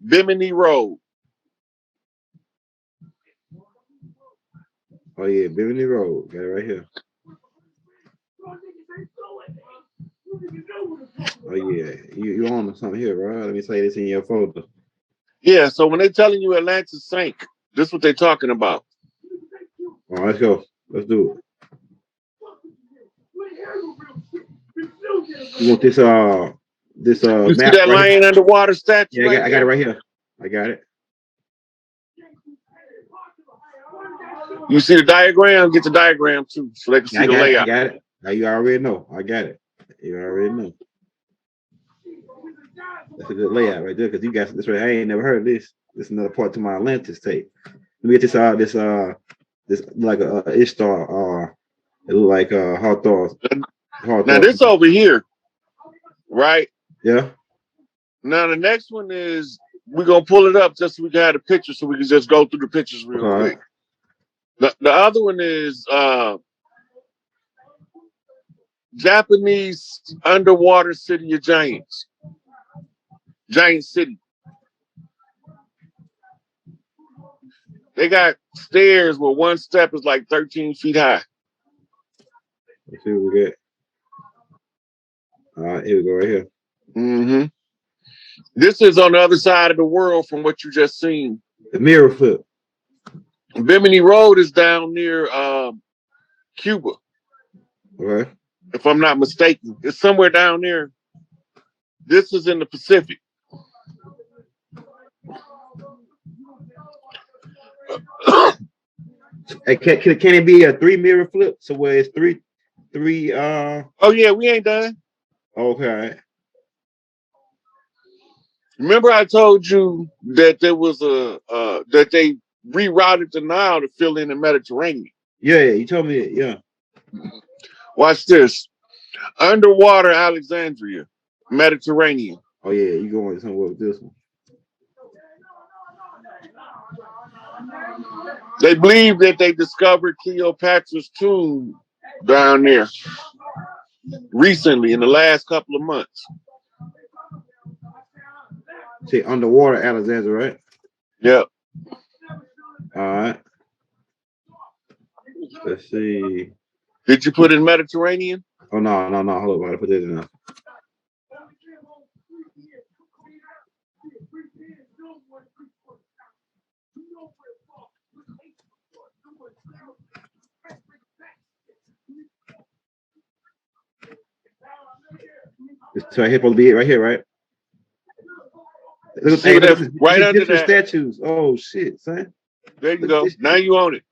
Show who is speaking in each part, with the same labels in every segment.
Speaker 1: Bimini Road.
Speaker 2: Oh yeah, Bimini Road. Got it right here. Oh yeah, you on something here, bro? Let me say this in your folder.
Speaker 1: Yeah, so when they're telling you Atlantis sank, this is what they're talking about.
Speaker 2: All right, let's go. Let's do it. You want this
Speaker 1: You see
Speaker 2: map
Speaker 1: that
Speaker 2: right here?
Speaker 1: lion underwater statue
Speaker 2: Yeah,
Speaker 1: right
Speaker 2: I got it
Speaker 1: there?
Speaker 2: right here. I got it.
Speaker 1: You see the diagram? Get the diagram too, so they can
Speaker 2: Yeah,
Speaker 1: see the
Speaker 2: I
Speaker 1: layout.
Speaker 2: got it. Now you already know. I got it. You already know. That's a good layout right there because you got this right. I ain't never heard of this. This is another part to my Atlantis tape. Let me get this like a Ishtar it look like
Speaker 1: Now
Speaker 2: Hathor.
Speaker 1: this over here, right?
Speaker 2: Yeah.
Speaker 1: Now the next one is we're gonna pull it up just so we can have the picture, so we can just go through the pictures real
Speaker 2: Okay. All
Speaker 1: quick.
Speaker 2: right.
Speaker 1: The other one is Japanese underwater city of giants, giant city. They got stairs where one step is like 13 feet high.
Speaker 2: Let's see what we get. All right, here we go right here.
Speaker 1: Mm-hmm. This is on the other side of the world from what you just seen.
Speaker 2: The mirror flip.
Speaker 1: Bimini Road is down near Cuba,
Speaker 2: Okay.
Speaker 1: if I'm not mistaken. It's somewhere down there. This is in the Pacific.
Speaker 2: Hey, can it be a 3 mirror flip? So where it's three
Speaker 1: Oh yeah, we ain't done.
Speaker 2: okay.
Speaker 1: Remember I told you that there was that they rerouted the Nile to fill in the Mediterranean.
Speaker 2: Yeah, you told me it. Yeah.
Speaker 1: Watch this. Underwater Alexandria, Mediterranean.
Speaker 2: Oh yeah, you going somewhere with this one.
Speaker 1: They believe that they discovered Cleopatra's tomb down there recently in the last couple of months.
Speaker 2: See, underwater Alexander, right?
Speaker 1: Yep.
Speaker 2: All right. Let's see.
Speaker 1: Did you put in Mediterranean?
Speaker 2: Oh no. Hold on, I gotta put this in now. It's right here, supposed to be it right here, right? Look,
Speaker 1: See
Speaker 2: hey,
Speaker 1: what
Speaker 2: look at
Speaker 1: that
Speaker 2: this.
Speaker 1: right under
Speaker 2: Different
Speaker 1: that.
Speaker 2: statues. Oh shit, son.
Speaker 1: There you
Speaker 2: Look at
Speaker 1: go.
Speaker 2: this
Speaker 1: Now
Speaker 2: shit.
Speaker 1: you own it.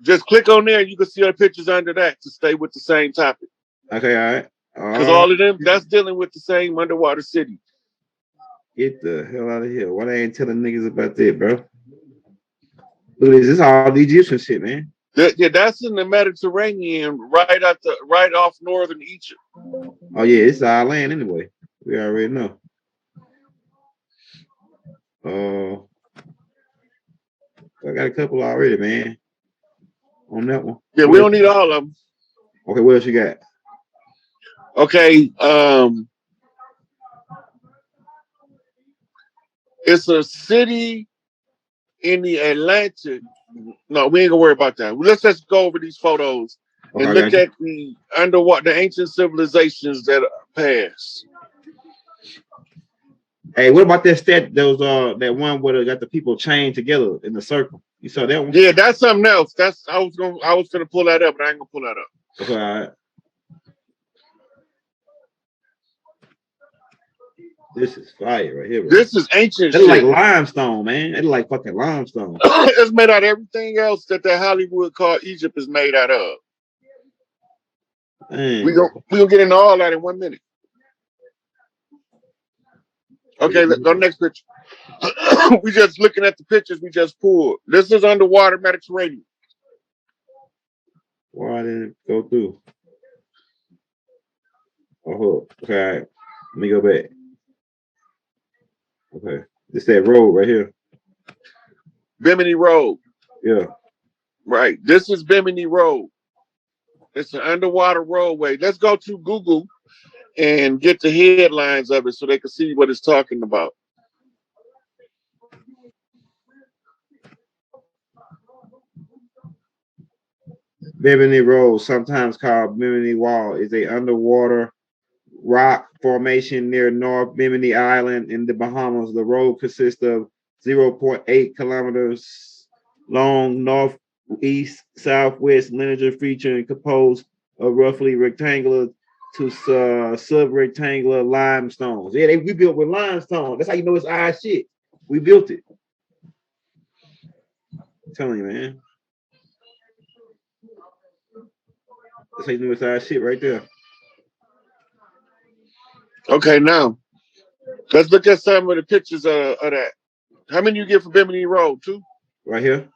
Speaker 1: Just click on there and you can see the pictures under that to stay with the same topic.
Speaker 2: Okay, all right.
Speaker 1: Because all of them, that's dealing with the same underwater city.
Speaker 2: Get the hell out of here. Why they ain't telling niggas about that, bro? Look at this. This is all the Egyptian shit, man.
Speaker 1: Yeah, that's in the Mediterranean, right off northern Egypt.
Speaker 2: Oh yeah, it's our land anyway. We already know. I got a couple already, man. On that one.
Speaker 1: Yeah, we don't need all of them.
Speaker 2: Okay, what else you got?
Speaker 1: Okay, it's a city in the Atlantic. No, we ain't gonna worry about that. Let's just go over these photos
Speaker 2: Okay,
Speaker 1: and
Speaker 2: I
Speaker 1: look
Speaker 2: got you.
Speaker 1: at the underwater, the ancient civilizations that passed.
Speaker 2: Hey, what about that that one where they got the people chained together in the circle? You saw that one?
Speaker 1: Yeah, that's something else. I was gonna pull that up, but I ain't gonna pull that up.
Speaker 2: Okay, all right. This is fire right here, bro.
Speaker 1: This is ancient
Speaker 2: That's like
Speaker 1: shit.
Speaker 2: limestone, man. It's like fucking limestone.
Speaker 1: It's made out of everything else that Hollywood called Egypt is made out of.
Speaker 2: Man.
Speaker 1: We gonna get into all that in 1 minute. Okay, let's go next picture. We just looking at the pictures we just pulled. This is underwater Mediterranean.
Speaker 2: Why didn't it go through? Oh, okay. All right. Let me go back. Okay. This that road right here.
Speaker 1: Bimini Road.
Speaker 2: Yeah.
Speaker 1: Right. This is Bimini Road. It's an underwater roadway. Let's go to Google and get the headlines of it so they can see what it's talking about.
Speaker 2: Bimini Road, sometimes called Bimini Wall, is a underwater rock formation near North Bimini Island in the Bahamas. The road consists of 0.8 kilometers long northeast southwest linear feature and composed of roughly rectangular to sub-rectangular limestones. Yeah, we built with limestone. That's how you know it's our shit. We built it. I'm telling you, man. That's how you know it's our shit right there.
Speaker 1: Okay, now let's look at some of the pictures of that. How many you get for Bimini Road? 2?
Speaker 2: Right here.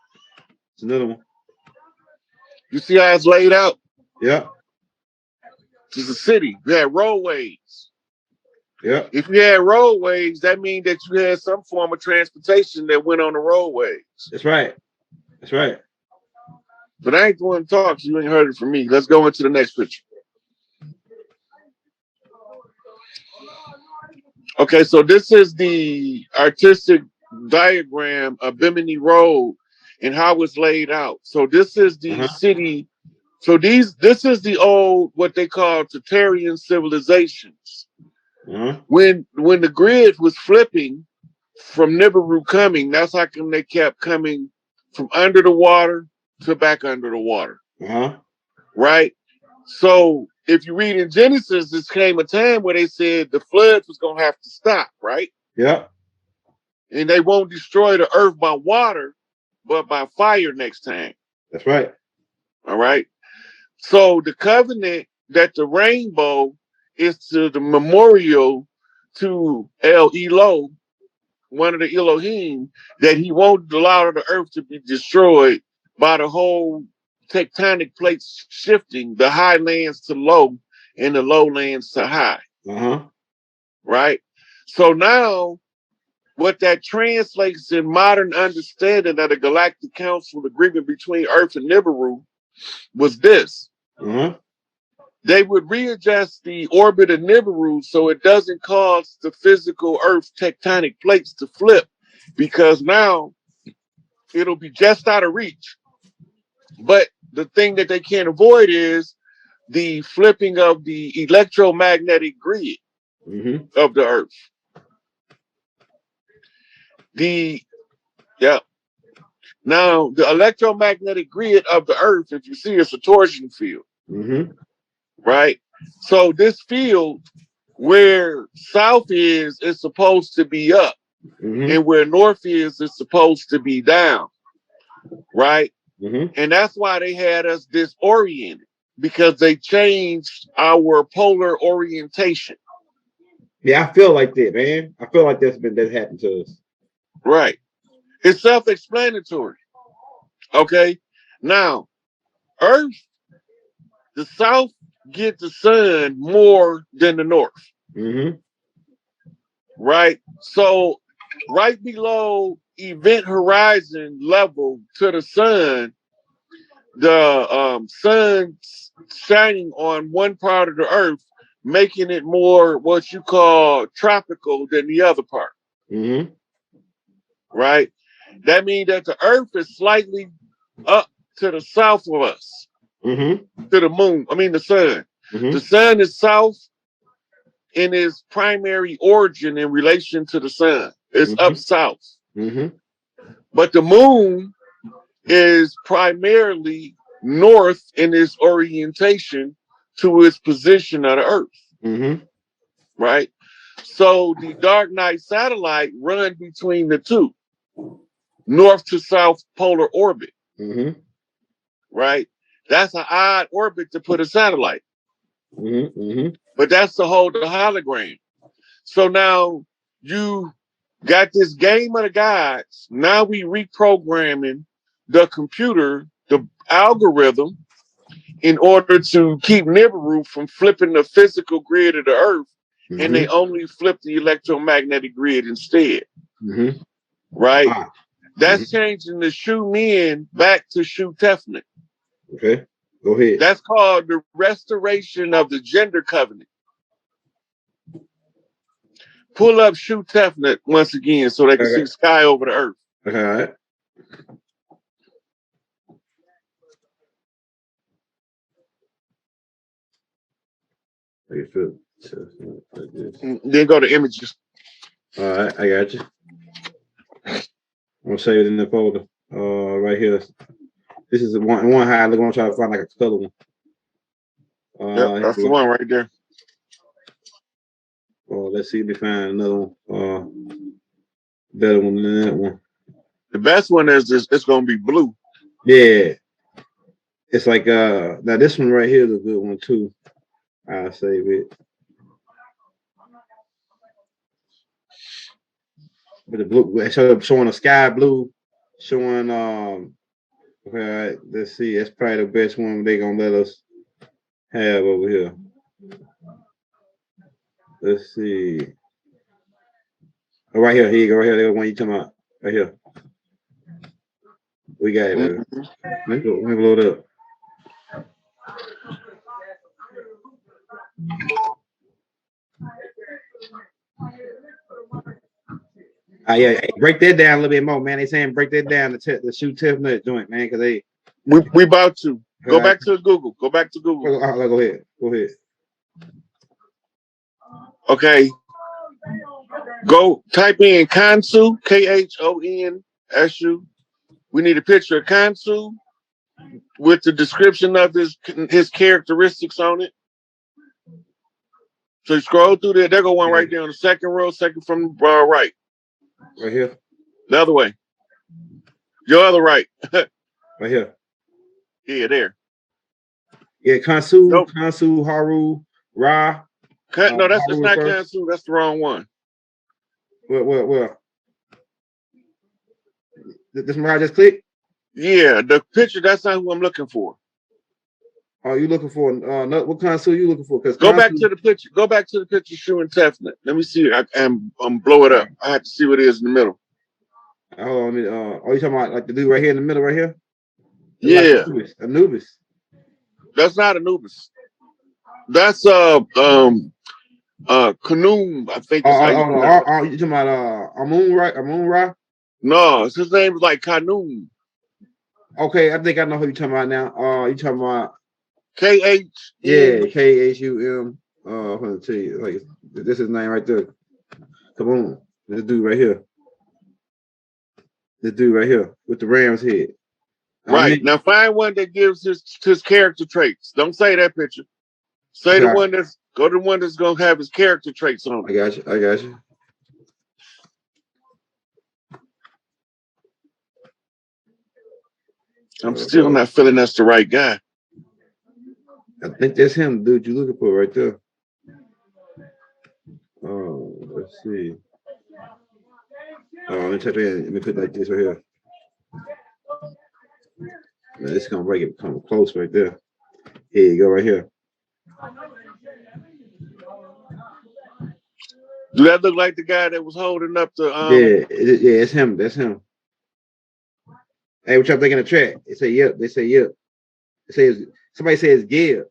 Speaker 2: It's another one.
Speaker 1: You see how it's laid out?
Speaker 2: Yeah.
Speaker 1: It's a city. You had roadways.
Speaker 2: Yeah.
Speaker 1: If you had roadways, that means that you had some form of transportation that went on the roadways.
Speaker 2: That's right. That's right.
Speaker 1: But I ain't the one to talk, so you ain't heard it from me. Let's go into the next picture. Okay, so this is the artistic diagram of Bimini Road and how it's laid out. So this is the city. So this is the old, what they call Tartarian civilizations. When the grid was flipping from Nibiru coming, that's how come they kept coming from under the water to back under the water. Right? So if you read in Genesis, this came a time where they said the floods was going to have to stop, right?
Speaker 2: Yeah.
Speaker 1: And they won't destroy the earth by water, but by fire next time.
Speaker 2: That's right.
Speaker 1: All right. So the covenant that the rainbow is to the memorial to El Elo, one of the Elohim, that he won't allow the earth to be destroyed by the whole tectonic plates shifting, the highlands to low and the lowlands to high. Right? So now, what that translates in modern understanding of the Galactic Council agreement between Earth and Nibiru was this. They would readjust the orbit of Nibiru so it doesn't cause the physical Earth tectonic plates to flip, because now it'll be just out of reach. But the thing that they can't avoid is the flipping of the electromagnetic grid of the Earth. Now, the electromagnetic grid of the Earth, if you see, it's a torsion field. Right? So this field, where south is supposed to be up. And where north is supposed to be down. Right? And that's why they had us disoriented, because they changed our polar orientation.
Speaker 2: Yeah, I feel like that, man. I feel like that's happened to us.
Speaker 1: Right. It's self-explanatory. Okay. Now, Earth, the south gets the sun more than the north. Right. So right below event horizon level to the sun shining on one part of the Earth, making it more what you call tropical than the other part. Right? That means that the Earth is slightly up to the south of us, to the moon. I mean, the sun. The sun is south in its primary origin in relation to the sun. It's up south. But the moon is primarily north in its orientation to its position of the Earth. Right? So the dark night satellite runs between the two, north to south polar orbit. Right? That's an odd orbit to put a satellite. But that's the hologram. So now you got this game of the gods. Now we reprogramming the computer, the algorithm, in order to keep Nibiru from flipping the physical grid of the Earth, and they only flip the electromagnetic grid instead. Right? That's changing the Schumann back to Shu Tefnut.
Speaker 2: Okay, go ahead.
Speaker 1: That's called the restoration of the gender covenant. Pull up Shu Tefnut once again so they can see the sky over the Earth.
Speaker 2: All right. Like this.
Speaker 1: Then go to images.
Speaker 2: All right, I got you. I'm gonna save it in the folder. Right here. This is the one high. I'm gonna try to find like a color one.
Speaker 1: Yep, that's the one right there.
Speaker 2: Oh, let's see if we find another one. Better one than that one.
Speaker 1: The best one is this. It's gonna be blue.
Speaker 2: Yeah. It's like now this one right here is a good one too. I'll save it. But the blue showing a sky blue, showing okay, let's see, that's probably the best one they gonna let us have over here. Let's see. Oh, right here, here you go, right here, the one you talking about. Right here. We got it, baby. Let me load up. Yeah, break that down a little bit more, man. They saying break that down the shoe tip nut joint, man, because they
Speaker 1: we about to go back to Google. Go back to Google.
Speaker 2: Go ahead. Go ahead.
Speaker 1: Okay. Go type in Khonsu, Khonsu. We need a picture of Khonsu with the description of his characteristics on it. So you scroll through there. There go one right there on the second row, second from right.
Speaker 2: Right here.
Speaker 1: The other way. Your other right.
Speaker 2: Right here.
Speaker 1: Yeah, there.
Speaker 2: Yeah, Khonsu, nope. Khonsu, Haru, Ra.
Speaker 1: No, that's not Khonsu. That's the wrong one.
Speaker 2: Well. This one I just clicked?
Speaker 1: Yeah, the picture, that's not who I'm looking for.
Speaker 2: Oh, you looking for what Khonsu you looking for?
Speaker 1: Go back to the picture. Go back to the picture showing Tefnet. Let me see. I'm blow it up. I have to see what it is in the middle.
Speaker 2: Oh, you talking about like the dude right here in the middle right here?
Speaker 1: Yeah.
Speaker 2: Like Anubis.
Speaker 1: That's not Anubis. That's Kanoum, I think.
Speaker 2: You talking about Amun, right? Amun Ra?
Speaker 1: No, his name is like Kanoum.
Speaker 2: Okay, I think I know who you're talking about now. You talking about
Speaker 1: KH?
Speaker 2: Yeah, KHUM. I'm gonna tell you, like this is his name right there. Come on, this dude right here. This dude right here with the ram's head.
Speaker 1: Right. Now find one that gives his character traits. Don't say that picture. Say the one that's go to the one that's gonna have his character traits on it.
Speaker 2: I got you.
Speaker 1: I'm still not feeling that's the right guy.
Speaker 2: I think that's him, dude. You looking for right there. Oh, let's see. Let me check it in. Let me put it like this right here. Now, this is gonna break it come close right there. Here you go, right here.
Speaker 1: Do that look like the guy that was holding up the
Speaker 2: Yeah, it's him. That's him. Hey, what y'all think in the chat? They say yep. They say yep. It says somebody says GINJAB.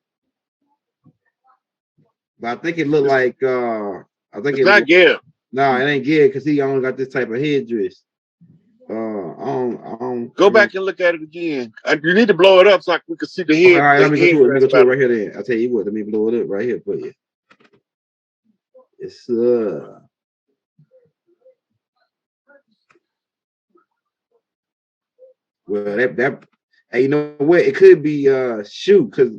Speaker 2: But I think it looked like I think
Speaker 1: it's not GINJAB.
Speaker 2: No, it ain't GINJAB because he only got this type of headdress. I don't
Speaker 1: go back and look at it again. You need to blow it up so we can see the head.
Speaker 2: All right, let me go to it right here then. I'll tell you what, let me blow it up right here for you. It's well that hey, you know what? It could be Shoe because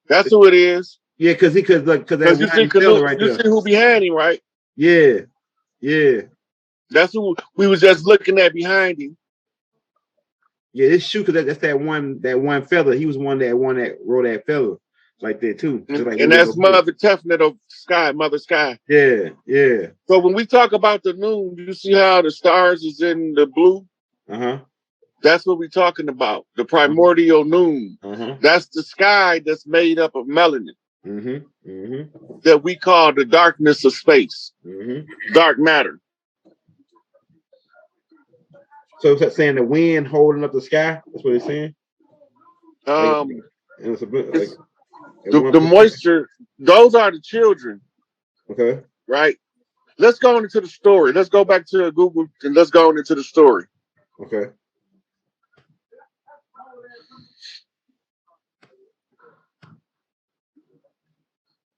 Speaker 1: that's who it is.
Speaker 2: Yeah, because you see
Speaker 1: who behind him, right?
Speaker 2: Yeah.
Speaker 1: That's who we was just looking at behind him.
Speaker 2: Yeah, this Shoe because that's that one fella. He was one that wrote that fella like that too.
Speaker 1: And that's Mother Tefnet of Sky, Mother Sky.
Speaker 2: Yeah.
Speaker 1: So when we talk about the moon, you see how the stars is in the blue? That's what we're talking about. The primordial noon. That's the sky that's made up of melanin. That we call the darkness of space. Dark matter.
Speaker 2: So is that saying the wind holding up the sky? That's what it's saying?
Speaker 1: The moisture, those are the children.
Speaker 2: Okay.
Speaker 1: Right? Let's go into the story. Let's go back to Google and let's go into the story.
Speaker 2: Okay.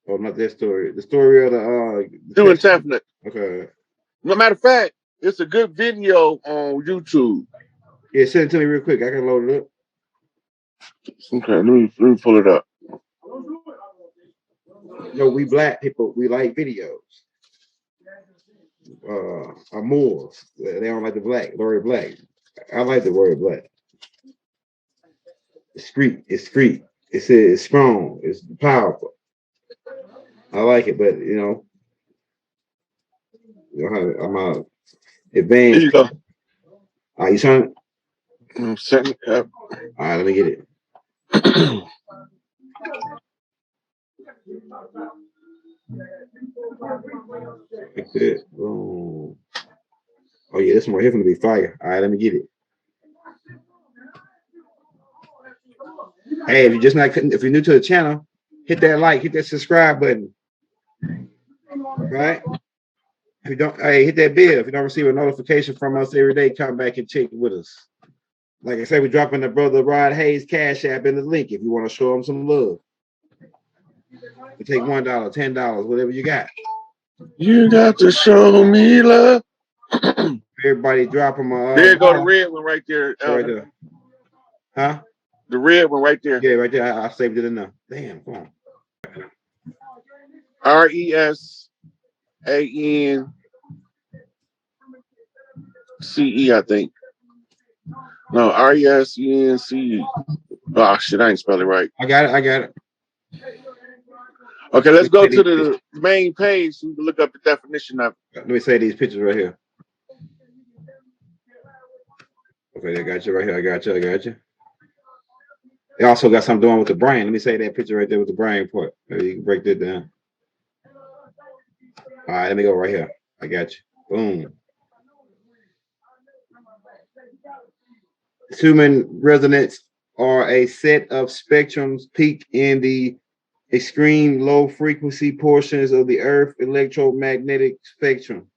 Speaker 2: Oh, not that story. The story of the
Speaker 1: Schumann Tefnet.
Speaker 2: Okay.
Speaker 1: No matter of fact, it's a good video on YouTube.
Speaker 2: Yeah, send it to me real quick. I can load it up.
Speaker 1: Okay, let me pull it up.
Speaker 2: No, we black people, we like videos. Moors. They don't like the word black. I like the word black. It's street. It's strong. It's powerful. I like it, but I'm a advanced.
Speaker 1: Here you go.
Speaker 2: Are you trying?
Speaker 1: I'm setting it up.
Speaker 2: All right, let me get it. Like that. Oh yeah, this one right here gonna be fire. All right, let me get it. Hey, if you're new to the channel, hit that like, hit that subscribe button. Right? If you don't, hey, hit that bell. If you don't receive a notification from us every day, come back and check with us. Like I said, we're dropping the brother Rod Hayes Cash App in the link if you want to show him some love. You take $1, $10, whatever you got.
Speaker 1: You got to show me love.
Speaker 2: Everybody drop them a
Speaker 1: there you go, the red one right there.
Speaker 2: Right there. Huh?
Speaker 1: The red one right there.
Speaker 2: Yeah, right there. I saved it enough. Damn, come on.
Speaker 1: RESANCE, I think. No, RESENCE. Oh shit, I ain't spell it right.
Speaker 2: I got it.
Speaker 1: Okay, let's go to the main page so we can look up the definition of it.
Speaker 2: Let me say these pictures right here. Okay, I got you right here. I got you. They also got something doing with the brain. Let me say that picture right there with the brain part. Maybe you can break that down. All right, let me go right here. I got you. Boom. Schumann resonance are a set of spectrums peak in the extreme low frequency portions of the Earth electromagnetic spectrum.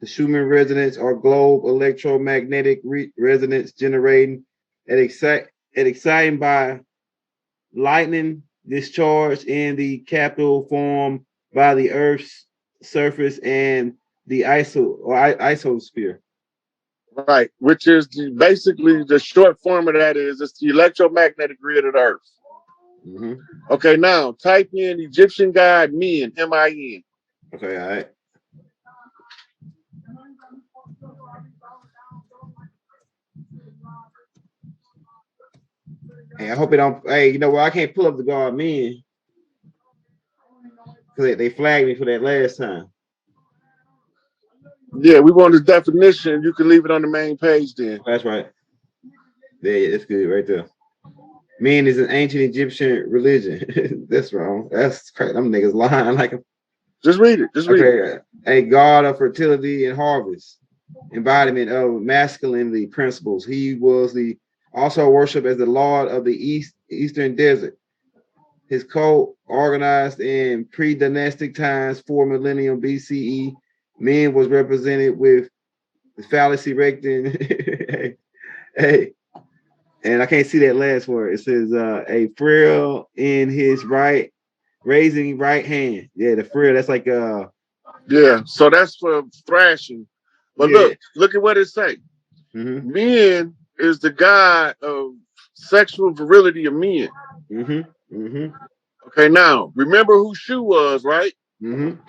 Speaker 2: The Schumann resonance are globe electromagnetic resonance generating exciting by lightning discharge in the capital formed by the Earth's surface and the isosphere.
Speaker 1: Right, which is basically the short form of that is it's the electromagnetic grid of the Earth.
Speaker 2: Mm-hmm.
Speaker 1: Okay, now type in Egyptian God Min, M-I-N.
Speaker 2: Okay, all right. Hey, I hope it don't. Hey, you know what? I can't pull up the God Men because they flagged me for that last time.
Speaker 1: Yeah, we want the definition. You can leave it on the main page then.
Speaker 2: That's right. Yeah, that's good right there. Men is an ancient Egyptian religion. That's wrong. That's crazy. Them niggas lying like a.
Speaker 1: Just read it. Just read it.
Speaker 2: A god of fertility and harvest, embodiment of masculinity principles. He was also worshipped as the Lord of the Eastern Desert. His cult, organized in pre-dynastic times, 4 millennium BCE, men was represented with the phallus erecting. hey, and I can't see that last word. It says a frill in his raising right hand. Yeah, the frill. That's like
Speaker 1: yeah, so that's for thrashing. But yeah. Look at what it say. Mm-hmm. Men is the god of sexual virility of men. Mm-hmm. Mm-hmm. Okay, now remember who Shu was, right? Mm-hmm.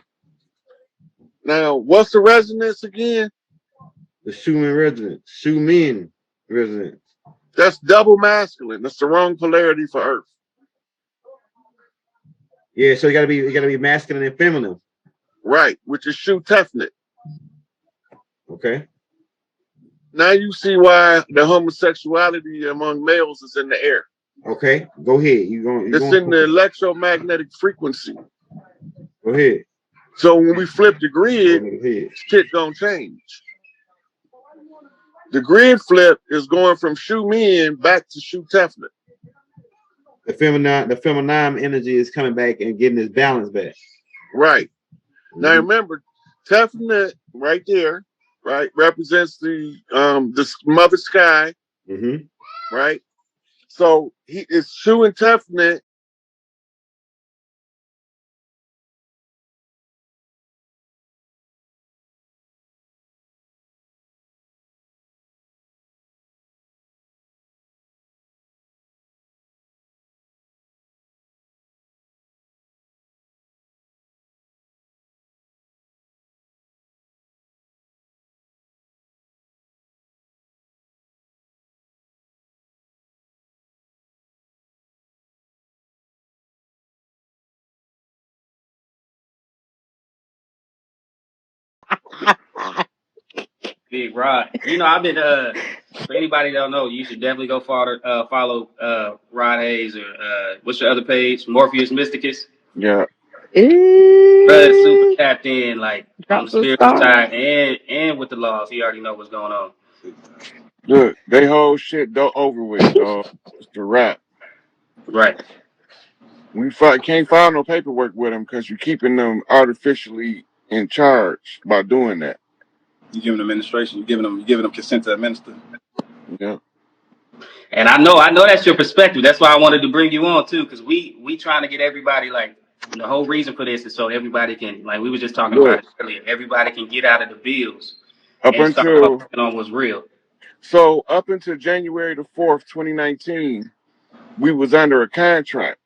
Speaker 1: Now, what's the resonance again?
Speaker 2: The Schumann resonance. Schumann resonance.
Speaker 1: That's double masculine. That's the wrong polarity for Earth.
Speaker 2: Yeah, so you gotta be masculine and feminine.
Speaker 1: Right, which is Shu Tefnet.
Speaker 2: Okay.
Speaker 1: Now you see why the homosexuality among males is in the air.
Speaker 2: Okay, go ahead.
Speaker 1: It's in the electromagnetic frequency.
Speaker 2: Go ahead.
Speaker 1: So when we flip the grid, shit gonna change. The grid flip is going from Shu Men back to Shu Tefnet.
Speaker 2: The feminine energy is coming back and getting its balance back.
Speaker 1: Right. Mm-hmm. Now remember, Tefnet right there, right, represents the mother sky. Mm-hmm. Right. So it's Shu and Tefnet
Speaker 3: Big Rod. You know, I've been for anybody that don't know, you should definitely go follow Rod Hayes or what's your other page? Morpheus Mysticus.
Speaker 1: Yeah.
Speaker 3: Brother super tapped in like on the spiritual side and with the laws. He already know what's going on.
Speaker 1: Look, they whole shit over with, dog. It's the rap.
Speaker 3: Right.
Speaker 1: We can't file no paperwork with them because you're keeping them artificially in charge by doing that.
Speaker 4: You giving them administration. You giving them consent to administer.
Speaker 1: Yeah.
Speaker 3: And I know that's your perspective. That's why I wanted to bring you on too, because we trying to get everybody like the whole reason for this is so everybody can, like we were just talking about it earlier, everybody can get out of the bills and start focusing on what's real.
Speaker 1: So up until January the 4th, 2019, we was under a contract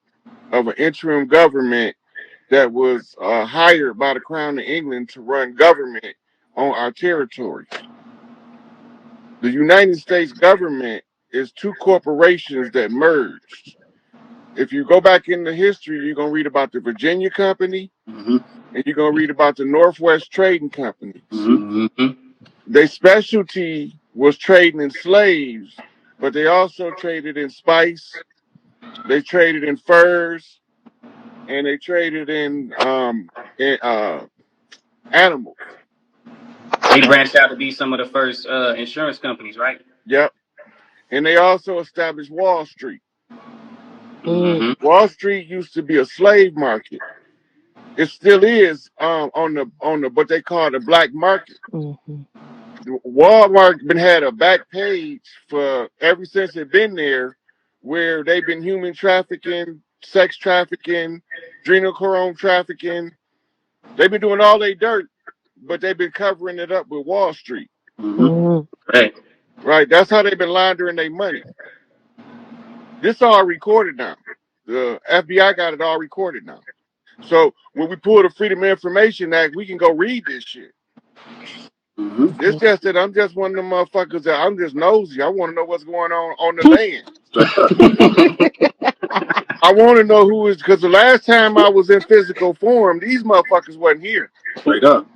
Speaker 1: of an interim government that was hired by the Crown of England to run government on our territory. The United States government is two corporations that merged. If you go back into history, you're going to read about the Virginia Company, and you're going to read about the Northwest Trading Company. Their specialty was trading in slaves, but they also traded in spice, they traded in furs, and they traded in animals.
Speaker 3: They branched out to be some of the first insurance companies, right?
Speaker 1: Yep. And they also established Wall Street. Wall Street used to be a slave market. It still is on the what they call the black market. Walmart been had a back page for ever since it been there, where they've been human trafficking, sex trafficking, adrenochrome trafficking. They've been doing all they dirt, but they've been covering it up with Wall Street.
Speaker 3: Right.
Speaker 1: Right. That's how they've been laundering their money. This all recorded now. The FBI got it all recorded now. So when we pull the Freedom of Information Act, we can go read this shit. It's just that I'm just one of them motherfuckers that I'm just nosy. I want to know what's going on the land. I want to know who is, because the last time I was in physical form, these motherfuckers wasn't here.
Speaker 4: Straight up.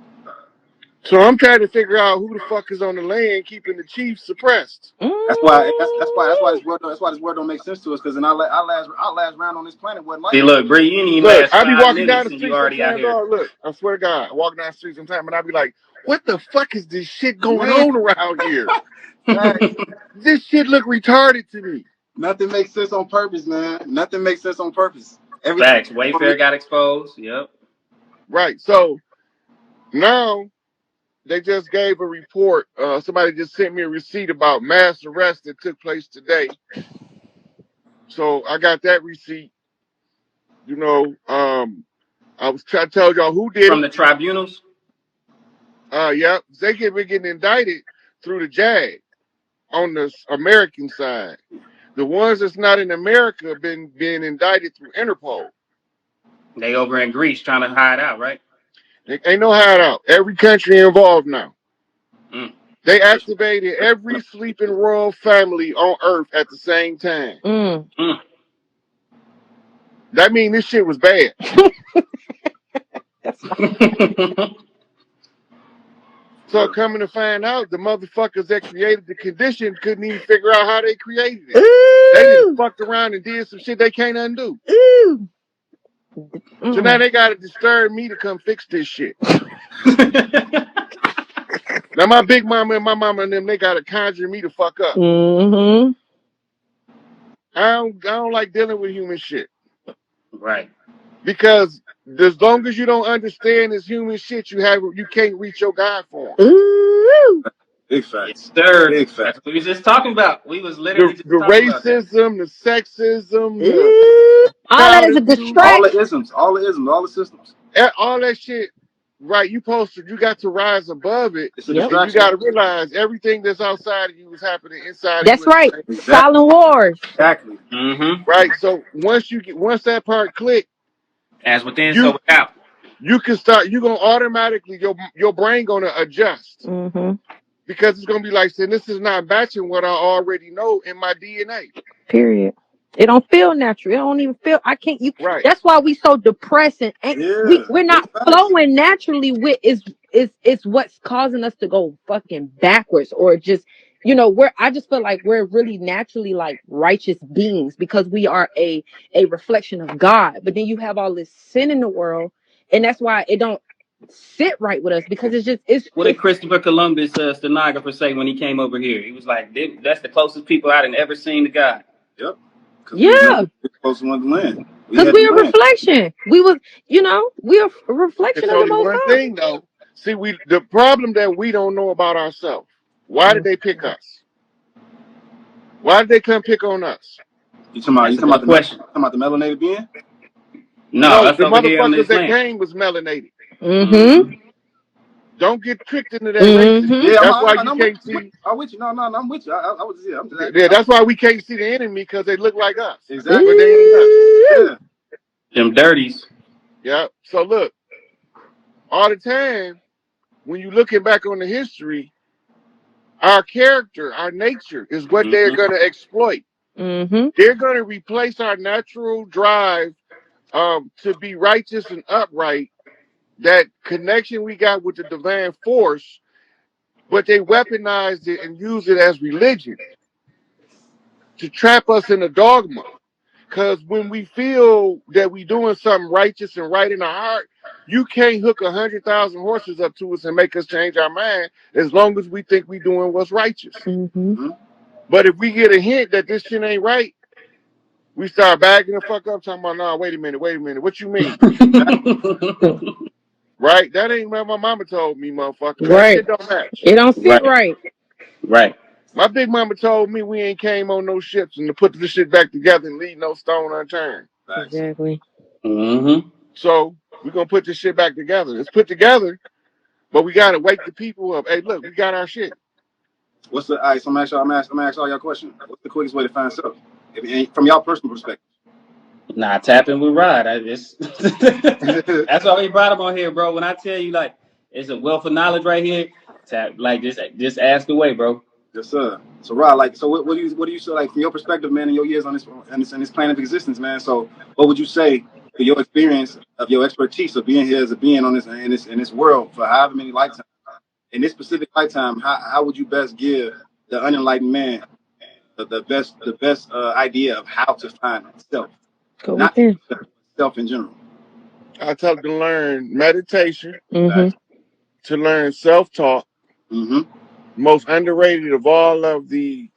Speaker 1: So I'm trying to figure out who the fuck is on the land keeping the chiefs suppressed.
Speaker 4: That's why this word don't make sense to us, because in our last round on this planet wasn't like.
Speaker 3: See, look, Bree, you ain't even
Speaker 1: look,
Speaker 3: last
Speaker 1: I be
Speaker 3: 5
Speaker 1: walking down
Speaker 3: minutes
Speaker 1: the
Speaker 3: and
Speaker 1: street
Speaker 3: you already out
Speaker 1: sometimes.
Speaker 3: here.
Speaker 1: Look, I swear to God, I walk down the street sometimes and I be like, what the fuck is this shit going on around here? This shit look retarded to me.
Speaker 4: Nothing makes sense on purpose, man. Nothing makes sense on purpose.
Speaker 3: Facts. Wayfair got exposed. Yep.
Speaker 1: Right. So now they just gave a report. Somebody just sent me a receipt about mass arrest that took place today. So I got that receipt. You know, I was trying to tell y'all who did
Speaker 3: from the tribunals.
Speaker 1: Yeah, they been getting indicted through the JAG on the American side. The ones that's not in America been being indicted through Interpol.
Speaker 3: They over in Greece trying to hide out, right?
Speaker 1: They ain't no hideout. Every country involved now. They activated every sleeping royal family on Earth at the same time. That means this shit was bad. So coming to find out, the motherfuckers that created the condition couldn't even figure out how they created it. They just fucked around and did some shit they can't undo. So now they got to disturb me to come fix this shit. Now my big mama and my mama and them, they got to conjure me to fuck up. I don't like dealing with human shit.
Speaker 3: Right.
Speaker 1: Because as long as you don't understand this human shit, you can't reach your God form.
Speaker 4: Big facts.
Speaker 3: Yes, sir.
Speaker 4: Big facts.
Speaker 3: That's what we was just talking about. We was literally
Speaker 1: the racism, the sexism,
Speaker 5: all that is a distraction.
Speaker 4: All the isms, all the systems.
Speaker 1: All that shit, right? You got to rise above it.
Speaker 4: It's a
Speaker 1: distraction. You got to realize everything that's outside of you is happening inside
Speaker 5: That's
Speaker 1: of you.
Speaker 5: That's right. Exactly. Silent wars.
Speaker 4: Exactly.
Speaker 1: Right. So once that part click,
Speaker 3: as within, so without.
Speaker 1: You can start. You're gonna automatically your brain gonna adjust because it's gonna be like saying this is not matching what I already know in my DNA.
Speaker 5: Period. It don't feel natural. It don't even feel. I can't. You.
Speaker 1: Right.
Speaker 5: That's why we so depressed and we're not flowing naturally. With is what's causing us to go fucking backwards or just I just feel like we're really naturally like righteous beings because we are a reflection of God. But then you have all this sin in the world, and that's why it don't sit right with us because it's.
Speaker 3: What did Christopher Columbus, stenographer, say when he came over here? He was like, "That's the closest people I'd ever seen to God."
Speaker 4: Yep.
Speaker 5: Yeah.
Speaker 4: Close to the land.
Speaker 5: Because we're a reflection. We're a reflection
Speaker 1: it's
Speaker 5: of the
Speaker 1: only
Speaker 5: Most
Speaker 1: one
Speaker 5: High.
Speaker 1: thing though. See, the problem that we don't know about ourselves. Why did they pick us? Why did they come pick on us?
Speaker 4: You talking about the question? Talking about the melanated being?
Speaker 3: No,
Speaker 1: the motherfuckers that came was melanated.
Speaker 5: Mm-hmm.
Speaker 1: Don't get tricked into that racism.
Speaker 4: Yeah,
Speaker 1: that's why you can't see.
Speaker 4: I'm with you. No, I'm with you. I was
Speaker 1: that's why we can't see the enemy because they look like us.
Speaker 4: Exactly.
Speaker 1: But they ain't us.
Speaker 4: Yeah.
Speaker 3: Them dirties.
Speaker 1: Yeah. So look, all the time when you looking back on the history, our character, our nature is what they're going to exploit.
Speaker 5: Mm-hmm.
Speaker 1: They're going to replace our natural drive to be righteous and upright. That connection we got with the divine force, but they weaponized it and used it as religion to trap us in a dogma. Because when we feel that we doing something righteous and right in our heart, you can't hook 100,000 horses up to us and make us change our mind as long as we think we doing what's righteous.
Speaker 5: Mm-hmm.
Speaker 1: But if we get a hint that this shit ain't right, we start bagging the fuck up, talking about, nah, wait a minute, what you mean? Right? That ain't what my mama told me, motherfucker. That shit don't match.
Speaker 5: It don't fit right.
Speaker 3: Right.
Speaker 1: My big mama told me we ain't came on no ships and to put the shit back together and leave no stone unturned.
Speaker 5: Exactly.
Speaker 3: Mm-hmm.
Speaker 1: So we're gonna put this shit back together. It's put together, but we gotta wake the people up. Hey, look, we got our shit.
Speaker 4: What's the all right? So I'm gonna ask all y'all questions. What's the quickest way to find self? From y'all personal perspective.
Speaker 3: Nah, tapping with Rod. That's why we brought him on here, bro. When I tell you, like, it's a wealth of knowledge right here. Tap, like, just ask away, bro.
Speaker 4: Yes, sir. So Rod, like, so what do you say, like, from your perspective, man, in your years on this plane of existence, man? So what would you say for your experience of your expertise of being here as a being on in this world for however many lifetimes? In this specific lifetime, how would you best give the unenlightened man the best idea of how to find self? Not self in general.
Speaker 1: I tell them to learn meditation,
Speaker 5: Mm-hmm.
Speaker 1: to learn self-talk.
Speaker 4: Mm-hmm.
Speaker 1: Most underrated of all of the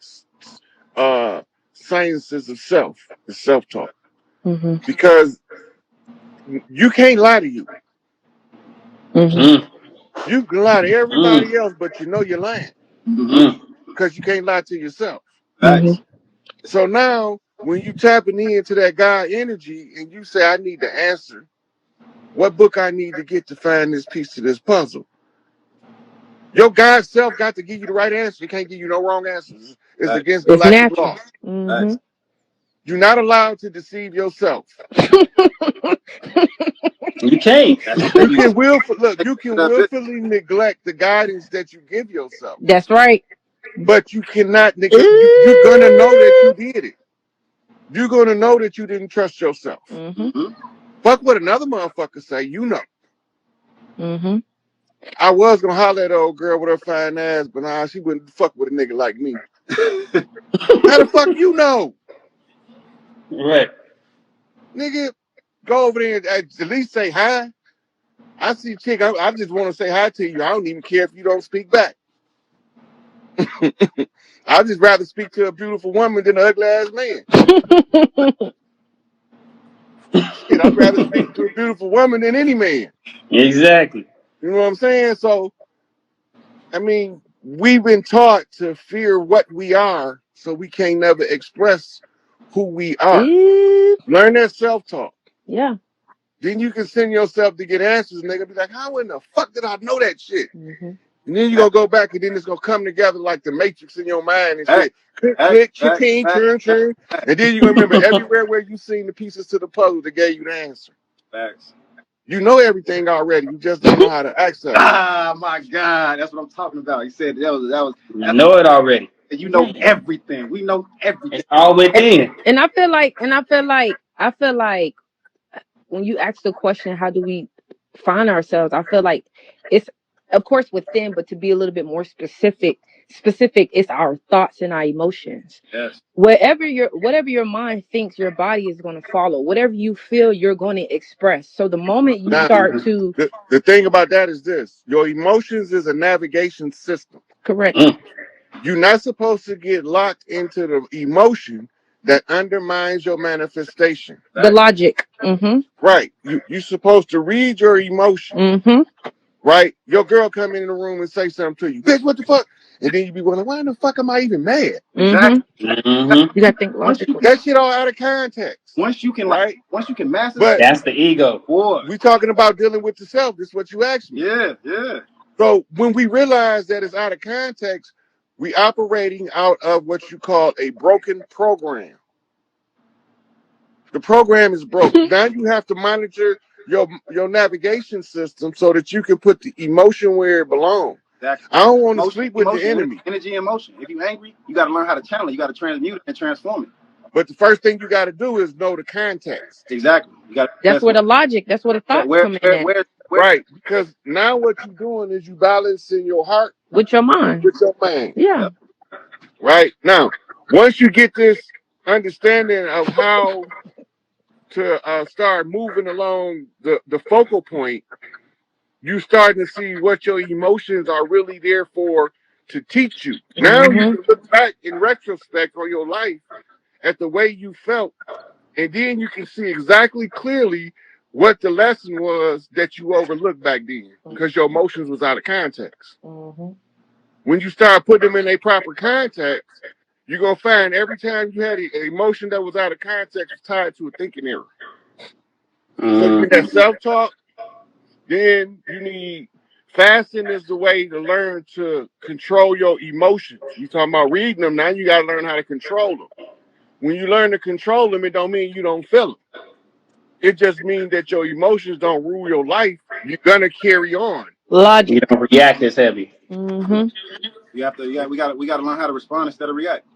Speaker 1: sciences of self is self-talk.
Speaker 5: Mm-hmm.
Speaker 1: Because you can't lie to you.
Speaker 5: Mm-hmm.
Speaker 1: You can lie to everybody else, but you know you're lying. Because you can't lie to yourself.
Speaker 5: Mm-hmm.
Speaker 1: So now, when you tapping into that God energy and you say, I need the answer, what book I need to get to find this piece to this puzzle? Your God self got to give you the right answer. He can't give you no wrong answers. It's against galactic law.
Speaker 5: Mm-hmm.
Speaker 1: You're not allowed to deceive yourself.
Speaker 3: You can't.
Speaker 1: You can willfully neglect the guidance that you give yourself.
Speaker 5: That's right.
Speaker 1: But you cannot neglect. You're gonna know that you did it. You're gonna know that you didn't trust yourself.
Speaker 5: Mm-hmm.
Speaker 1: Fuck what another motherfucker say. You know.
Speaker 5: Mm-hmm.
Speaker 1: I was gonna holler at the old girl with her fine ass, but nah, she wouldn't fuck with a nigga like me. How the fuck you know?
Speaker 3: Right.
Speaker 1: Nigga, go over there and at least say hi. I see chick, I just want to say hi to you. I don't even care if you don't speak back. I'd just rather speak to a beautiful woman than an ugly ass man. Shit, I'd rather speak to a beautiful woman than any man.
Speaker 3: Exactly.
Speaker 1: You know what I'm saying? So, I mean, we've been taught to fear what we are, so we can't never express who we are. Learn that self-talk.
Speaker 5: Yeah.
Speaker 1: Then you can send yourself to get answers, nigga. Be like, how in the fuck did I know that shit?
Speaker 5: Mm-hmm.
Speaker 1: And then you're going to go back and then it's going to come together like the Matrix in your mind and shit. Click, ching, churn. And then you're going to remember everywhere where you seen the pieces to the puzzle that gave you the answer.
Speaker 4: Facts.
Speaker 1: You know everything already. You just don't know how to access it.
Speaker 4: Ah, my God. That's what I'm talking about. He said that was
Speaker 3: You know it already.
Speaker 4: You know everything. We know everything.
Speaker 3: It's all within.
Speaker 5: And I feel like when you ask the question, how do we find ourselves? I feel like it's, of course, within, but to be a little bit more specific, it's our thoughts and our emotions.
Speaker 4: Yes.
Speaker 5: Whatever your mind thinks, your body is going to follow. Whatever you feel, you're going to express. So the moment you start to,
Speaker 1: the thing about that is this: your emotions is a navigation system.
Speaker 5: Correct.
Speaker 1: You're not supposed to get locked into the emotion that undermines your manifestation.
Speaker 5: The logic.
Speaker 1: Right. You're supposed to read your emotion. Right. Your girl come in the room and say something to you, bitch, what the fuck? And then you be wondering, why the fuck am I even mad?
Speaker 4: Exactly.
Speaker 5: You gotta think logically.
Speaker 1: That shit all out of context.
Speaker 4: Once you can master,
Speaker 1: but
Speaker 3: that's the ego.
Speaker 4: Boy,
Speaker 1: we talking about dealing with the self. This is what you asked me.
Speaker 4: Yeah.
Speaker 1: So when we realize that it's out of context, we operating out of what you call a broken program. The program is broken. Now you have to monitor your navigation system so that you can put the emotion where it belongs.
Speaker 4: Exactly.
Speaker 1: I don't want to sleep with the enemy.
Speaker 4: Energy and motion. If you're angry, you got to learn how to channel it. You got to transmute it and transform it.
Speaker 1: But the first thing you got to do is know the context.
Speaker 4: Exactly. You got.
Speaker 5: That's where the logic. That's where the thoughts come in.
Speaker 4: Where,
Speaker 1: right. Because now what you're doing is you balancing your heart
Speaker 5: with your mind.
Speaker 1: With your mind.
Speaker 5: Yeah.
Speaker 1: Right. Now, once you get this understanding of how to start moving along the focal point, you starting to see what your emotions are really there for to teach you. Now you can look back in retrospect on your life at the way you felt, and then you can see exactly clearly what the lesson was that you overlooked back then because your emotions was out of context. When you start putting them in a proper context, you're going to find every time you had an emotion that was out of context was tied to a thinking error. So you get self-talk, then you need fasting is the way to learn to control your emotions. You talking about reading them, now you got to learn how to control them. When you learn to control them, it don't mean you don't feel them. It just means that your emotions don't rule your life. You're going to carry on.
Speaker 5: Logic.
Speaker 3: You don't react as heavy.
Speaker 4: We got to learn how to respond instead of react.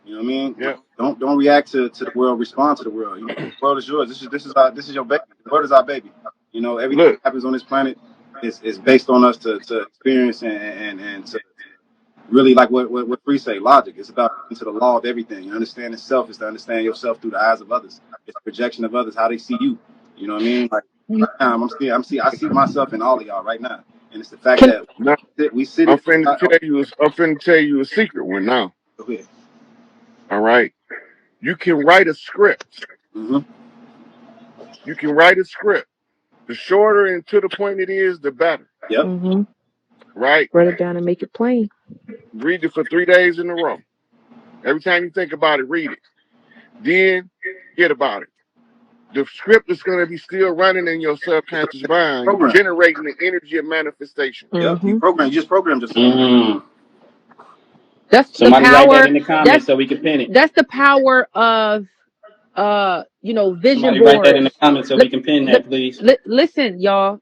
Speaker 4: You know what I mean?
Speaker 1: Yeah.
Speaker 4: Don't react to the world. Respond to the world. You know, the world is yours. This is your baby. The world is our baby. You know, everything that happens on this planet is based on us to experience and to really, like what Free say, logic. It's about into the law of everything. You understand itself is to understand yourself through the eyes of others. It's a projection of others, how they see you. You know what I mean? Like right now, I see myself in all of y'all right now, and it's the fact that we sit.
Speaker 1: I'm finna tell you a secret one now.
Speaker 4: Go ahead.
Speaker 1: All right, you can write a script. You can write a script. The shorter and to the point it is, the better.
Speaker 4: Yep.
Speaker 1: Right.
Speaker 5: Write it down and make it plain.
Speaker 1: Read it for 3 days in a row. Every time you think about it, read it. Then forget about it. The script is going to be still running in your subconscious mind, generating the energy of manifestation.
Speaker 4: Yep. You just programmed yourself.
Speaker 5: That's
Speaker 3: somebody
Speaker 5: the power.
Speaker 3: Write that in the comments so we can pin it.
Speaker 5: That's the power of vision
Speaker 3: somebody
Speaker 5: boards.
Speaker 3: Write that in the comments so we can pin that, please.
Speaker 5: Listen, y'all.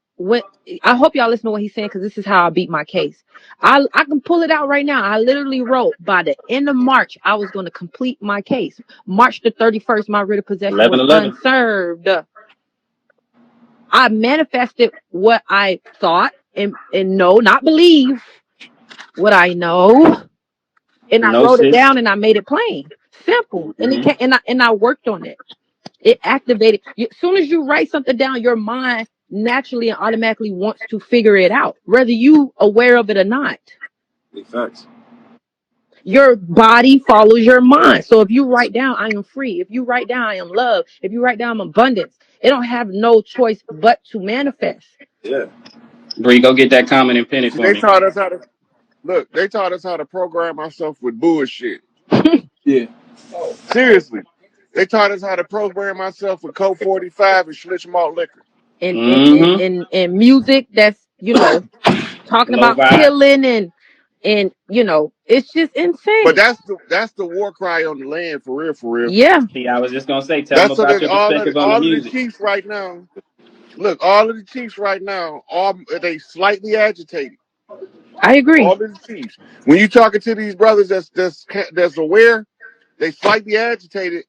Speaker 5: I hope y'all listen to what he's saying, because this is how I beat my case. I can pull it out right now. I literally wrote by the end of March I was going to complete my case. March the 31st, my writ of possession was unserved. I manifested what I thought and no, not believe, what I know, and I wrote it down and I made it plain, simple, and it came, and I worked on it. It activated. As soon as you write something down, your mind naturally and automatically wants to figure it out, whether you aware of it or not.
Speaker 4: Big facts.
Speaker 5: Your body follows your mind. So if you write down, I am free. If you write down, I am love. If you write down, I'm abundance. It don't have no choice but to manifest.
Speaker 4: Yeah.
Speaker 3: Bree, go get that comment and pin it for me.
Speaker 1: They taught us how to program ourselves with bullshit.
Speaker 4: Yeah.
Speaker 1: Seriously. They taught us how to program ourselves with Coke 45 and Schlitz malt liquor.
Speaker 5: And music that's, talking about killing and it's just insane.
Speaker 1: But that's the war cry on the land, for real.
Speaker 5: Yeah.
Speaker 3: See, I was just gonna say, tell them about your perspective on the music.
Speaker 1: All of the chiefs right now, look, all of the chiefs right now, they slightly agitated.
Speaker 5: I agree.
Speaker 1: All of the chiefs. When you talking to these brothers that's aware, they slightly agitated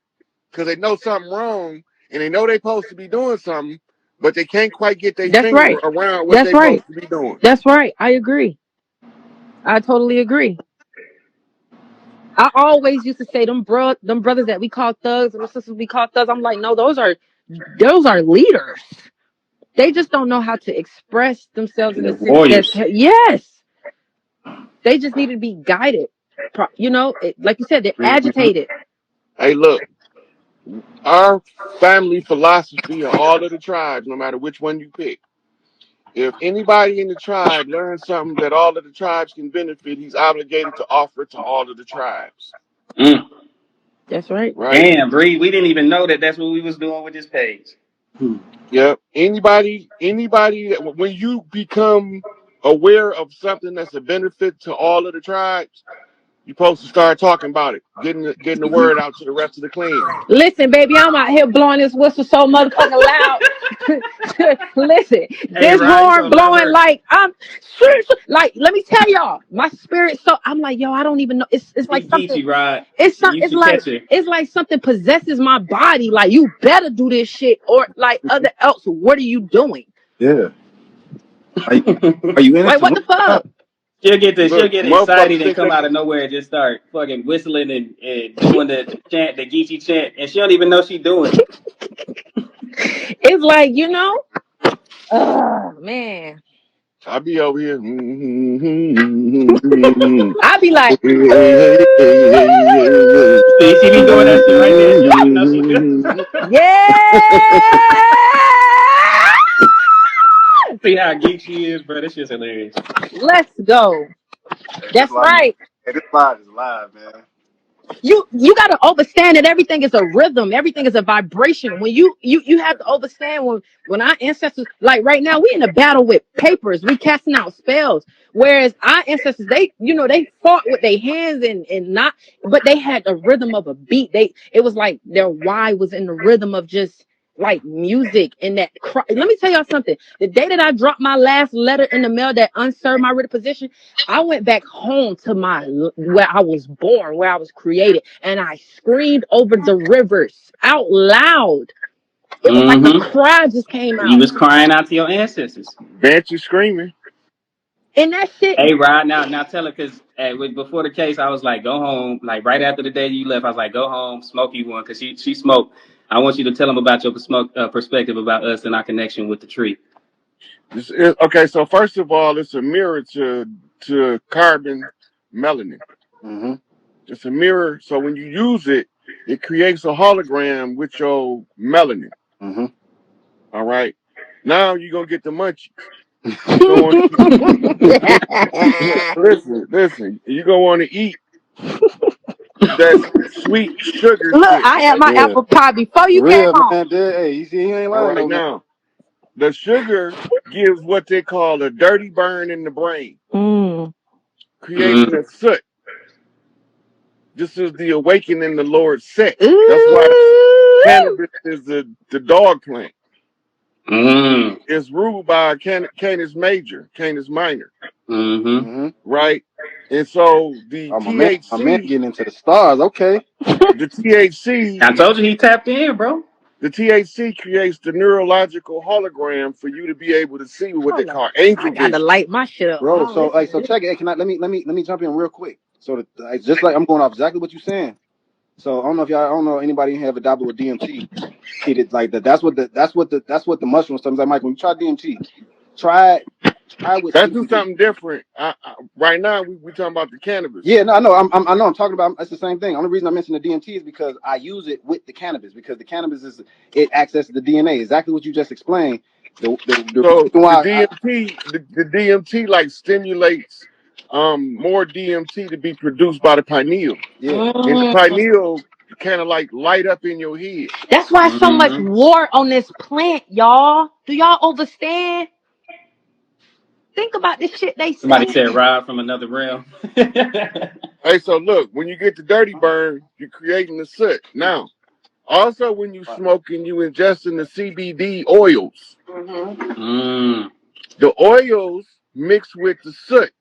Speaker 1: because they know something wrong and they know they supposed to be doing something, but they can't quite get their
Speaker 5: That's
Speaker 1: finger
Speaker 5: right.
Speaker 1: around what
Speaker 5: That's
Speaker 1: they
Speaker 5: right.
Speaker 1: supposed to be doing.
Speaker 5: That's right. I agree. I totally agree. I always used to say them brothers that we call thugs and the sisters we call thugs. I'm like, no, those are leaders. They just don't know how to express themselves in
Speaker 3: They're
Speaker 5: the sense that's
Speaker 3: warriors.
Speaker 5: yes. They just need to be guided. You know, like you said, they're agitated.
Speaker 1: Hey, look, our family philosophy of all of the tribes, no matter which one you pick, if anybody in the tribe learns something that all of the tribes can benefit, he's obligated to offer it to all of the tribes.
Speaker 3: Mm.
Speaker 5: That's right.
Speaker 1: Right?
Speaker 3: Damn, Bree, we didn't even know that that's what we was doing with this page.
Speaker 1: Yep. Anybody that when you become aware of something that's a benefit to all of the tribes, you're supposed to start talking about it, getting the word out to the rest of the clan.
Speaker 5: Listen, baby, I'm out here blowing this whistle so motherfucking loud. Listen,
Speaker 3: Hey,
Speaker 5: this
Speaker 3: Rod, you
Speaker 5: horn
Speaker 3: gonna love
Speaker 5: blowing
Speaker 3: her.
Speaker 5: like I'm like. Let me tell y'all, my spirit. So I'm like, yo, I don't even know. It's like
Speaker 3: She
Speaker 5: something.
Speaker 3: Geechee, Rod.
Speaker 5: It's some.
Speaker 3: You should catch her.
Speaker 5: It's like something possesses my body. Like you better do this shit, or like other else. What are you doing?
Speaker 4: Yeah. Are you in it
Speaker 5: Like
Speaker 4: to
Speaker 5: what
Speaker 4: win?
Speaker 5: the fuck?
Speaker 3: She'll
Speaker 1: Look,
Speaker 3: get
Speaker 1: motherfuckers
Speaker 3: excited and
Speaker 1: think
Speaker 3: come
Speaker 1: they
Speaker 3: out of nowhere and just start fucking whistling and doing the chant, the Geechee chant, and she don't even know she doing it.
Speaker 5: It's like oh man.
Speaker 1: I be over here.
Speaker 5: I be like,
Speaker 3: See, she be doing that shit right there. She don't even know she do.
Speaker 5: yeah.
Speaker 3: See how geek she is, bro. This shit's hilarious.
Speaker 5: Let's go.
Speaker 4: This
Speaker 5: That's
Speaker 4: live,
Speaker 5: right.
Speaker 4: hey, this live is live, man.
Speaker 5: You got to understand that everything is a rhythm, everything is a vibration. When you have to understand when our ancestors, like right now, we in a battle with papers, we casting out spells, whereas our ancestors, they fought with their hands and not, but they had the rhythm of a beat. It was like their why was in the rhythm of just like music and that let me tell y'all something. The day that I dropped my last letter in the mail that unserved my written position, I went back home to where I was born, where I was created, and I screamed over the rivers out loud. It was like a cry just came
Speaker 3: You
Speaker 5: out.
Speaker 3: was crying out to your ancestors.
Speaker 1: Banshee screaming.
Speaker 5: And that shit.
Speaker 3: Hey, Rod, now tell her, because before the case, I was like, go home. Like right after the day you left, I was like, go home, smoke you one, because she smoked. I want you to tell them about your perspective about us and our connection with the tree.
Speaker 1: Okay, so first of all, it's a mirror to carbon melanin.
Speaker 4: Mm-hmm.
Speaker 1: It's a mirror, so when you use it, it creates a hologram with your melanin.
Speaker 4: Mm-hmm.
Speaker 1: All right. Now you're gonna get the munchies. You gonna want listen. You gonna want to eat that sweet sugar
Speaker 5: Look,
Speaker 1: shit.
Speaker 5: I had my apple pie before you
Speaker 4: For
Speaker 5: came
Speaker 4: real,
Speaker 5: home.
Speaker 4: man. Hey, you see, he ain't
Speaker 1: All
Speaker 4: lying
Speaker 1: right
Speaker 4: though, man.
Speaker 1: now, the sugar gives what they call a dirty burn in the brain, creating a soot. This is the awakening the Lord set. That's why cannabis is the dog plant. It's ruled by Canis major, Canis minor. Right? And so the
Speaker 4: Oh, my man
Speaker 1: THC,
Speaker 4: getting into the stars. Okay.
Speaker 1: the THC,
Speaker 3: I told you he tapped in, bro.
Speaker 1: the THC creates the neurological hologram for you to be able to see what they
Speaker 5: Hold on.
Speaker 1: call angel
Speaker 5: I gotta
Speaker 1: vision.
Speaker 5: light my shit up.
Speaker 4: Bro, so so check it. Hey, can I let me jump in real quick. So just like I'm going off exactly what you're saying. So I don't know anybody have adopted with DMT. Like that. That's what the mushroom stuff is like. Mike, when you try DMT, try with
Speaker 1: Let's do
Speaker 4: CBD.
Speaker 1: something different. Right now, we talking about the cannabis.
Speaker 4: Yeah, no, I know. I know. I'm talking about. It's the same thing. Only reason I mentioned the DMT is because I use it with the cannabis because the cannabis it accesses the DNA. Exactly what you just explained. The
Speaker 1: So
Speaker 4: reason
Speaker 1: the
Speaker 4: why
Speaker 1: DMT, the DMT like stimulates more DMT to be produced by the pineal.
Speaker 4: yeah.
Speaker 1: And the pineal kind of like light up in your head.
Speaker 5: That's why so much war on this plant, y'all. Do y'all understand? Think about this shit they
Speaker 3: Somebody said
Speaker 5: saying.
Speaker 3: Rod from another realm.
Speaker 1: Hey, so look, when you get the dirty burn, you're creating the soot. Now, also when you smoking, you ingesting the CBD oils. The oils mix with the soot.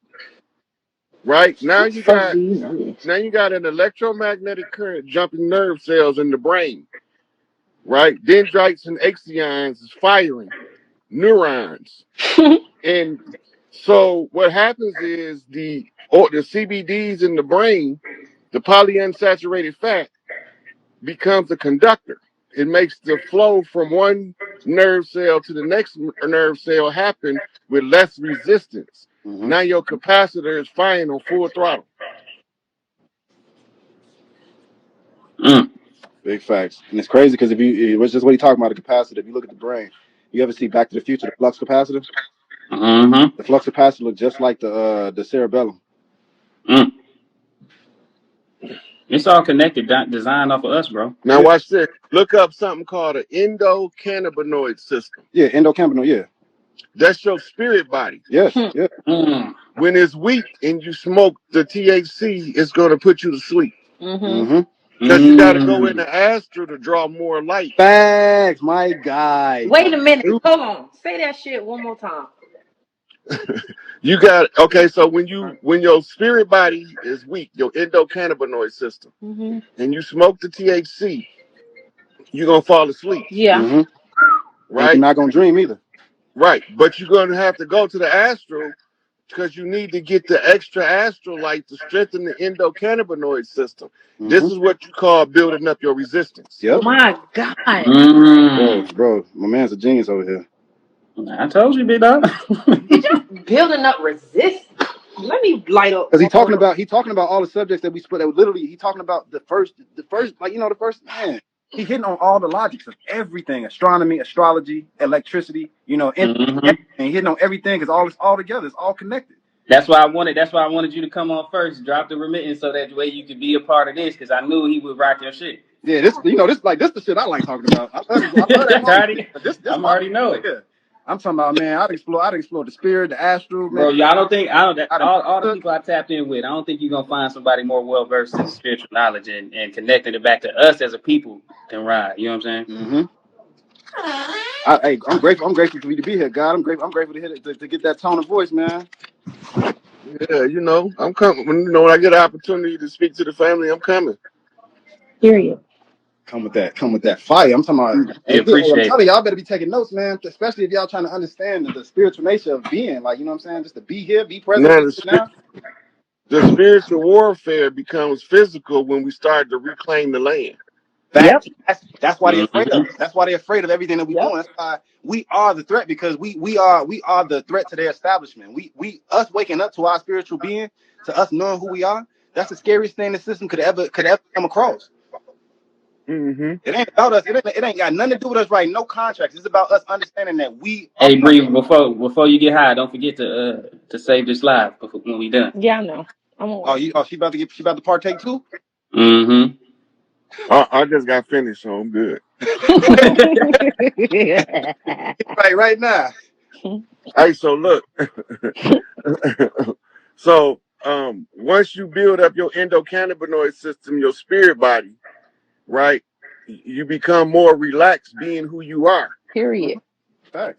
Speaker 1: Right? Now
Speaker 5: How
Speaker 1: you
Speaker 5: the fuck
Speaker 1: got
Speaker 5: do you know this?
Speaker 1: now you got an electromagnetic current jumping nerve cells in the brain. Right? Dendrites and axions is firing neurons. And so what happens is the CBDs in the brain, the polyunsaturated fat, becomes a conductor. It makes the flow from one nerve cell to the next nerve cell happen with less resistance. Now your capacitor is firing on full throttle.
Speaker 4: Big facts. And it's crazy because if you, it's just what he talking about, the capacitor. If you look at the brain, you ever see Back to the Future, the flux capacitor? The flux capacitor look just like the cerebellum.
Speaker 3: It's all connected, designed off of us, bro.
Speaker 1: Now watch this. Look up something called an endocannabinoid system.
Speaker 4: Yeah, endocannabinoid, yeah.
Speaker 1: That's your spirit body.
Speaker 4: Yes, yeah.
Speaker 1: When it's weak and you smoke the THC, it's going to put you to sleep. Because you got to go in the astral to draw more light.
Speaker 4: Facts, my guy.
Speaker 5: Wait a minute. Hold on. Say that shit one more time.
Speaker 1: You got okay. So when your spirit body is weak, your endocannabinoid system, and you smoke the THC, you're gonna fall asleep.
Speaker 5: Yeah.
Speaker 1: Right.
Speaker 4: And you're not gonna dream either.
Speaker 1: Right, but you're gonna have to go to the astral because you need to get the extra astral light to strengthen the endocannabinoid system. This is what you call building up your resistance.
Speaker 4: Yep.
Speaker 5: My God.
Speaker 4: Bro, my man's a genius over here.
Speaker 3: I told you, big dog.
Speaker 5: Building up resistance. Let me light up.
Speaker 4: Because he talking about all the subjects that we split. That literally, he talking about the first, like the first man. He hitting on all the logics of everything: astronomy, astrology, electricity. Everything. He hitting on everything because it's all together. It's all connected.
Speaker 3: That's why I wanted you to come on first, drop the remittance, so that way you could be a part of this. Because I knew he would rock your shit.
Speaker 4: Yeah, this the shit I like talking about. I love that.
Speaker 3: I already know it.
Speaker 4: Yeah. I'm talking about, man. I'd explore the spirit, the astral, man.
Speaker 3: Bro, all the people I tapped in with, I don't think you're gonna find somebody more well versed in spiritual knowledge and connecting it back to us as a people than Rod. You know what I'm saying?
Speaker 4: I'm grateful. I'm grateful for you to be here, God. I'm grateful to hit it, to get that tone of voice, man.
Speaker 1: Yeah, I'm coming. When I get an opportunity to speak to the family, I'm coming.
Speaker 5: Period.
Speaker 4: Come with that fire. I'm talking about. I'm telling y'all better be taking notes, man. Especially if y'all trying to understand the spiritual nature of being, like, you know what I'm saying, just to be here, be present.
Speaker 1: The spiritual warfare becomes physical when we start to reclaim the land.
Speaker 4: That's why they're afraid of it. That's why they're afraid of everything that we're doing. That's why we are the threat, because we are the threat to their establishment. Us waking up to our spiritual being, to us knowing who we are, that's the scariest thing the system could ever come across. It ain't about us. It ain't got nothing to do with us writing no contracts. It's about us understanding that we.
Speaker 3: Hey, Bree, before you get high, don't forget to save this live when we done.
Speaker 5: Yeah, I know.
Speaker 4: She about to partake too.
Speaker 1: I just got finished, so I'm good.
Speaker 4: right now.
Speaker 1: Hey, so look. So once you build up your endocannabinoid system, your spirit body, right, you become more relaxed being who you are.
Speaker 5: Period.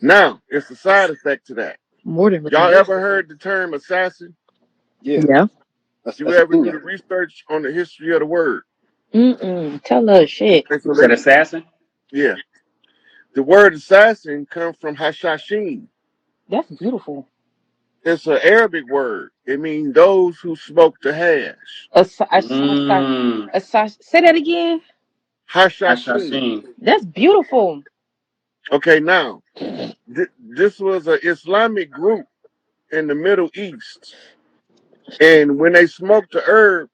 Speaker 1: Now, it's a side effect to that.
Speaker 5: More than
Speaker 1: y'all ever heard the term assassin?
Speaker 5: Yeah.
Speaker 1: You ever do the research on the history of the word?
Speaker 5: Tell us shit.
Speaker 3: Is that assassin?
Speaker 1: Yeah. The word assassin comes from hashashin.
Speaker 5: That's beautiful.
Speaker 1: It's an Arabic word. It means those who smoke the hash.
Speaker 5: Say that again.
Speaker 1: Hashashin.
Speaker 5: That's beautiful.
Speaker 1: Okay, now, this was an Islamic group in the Middle East. And when they smoke the herb,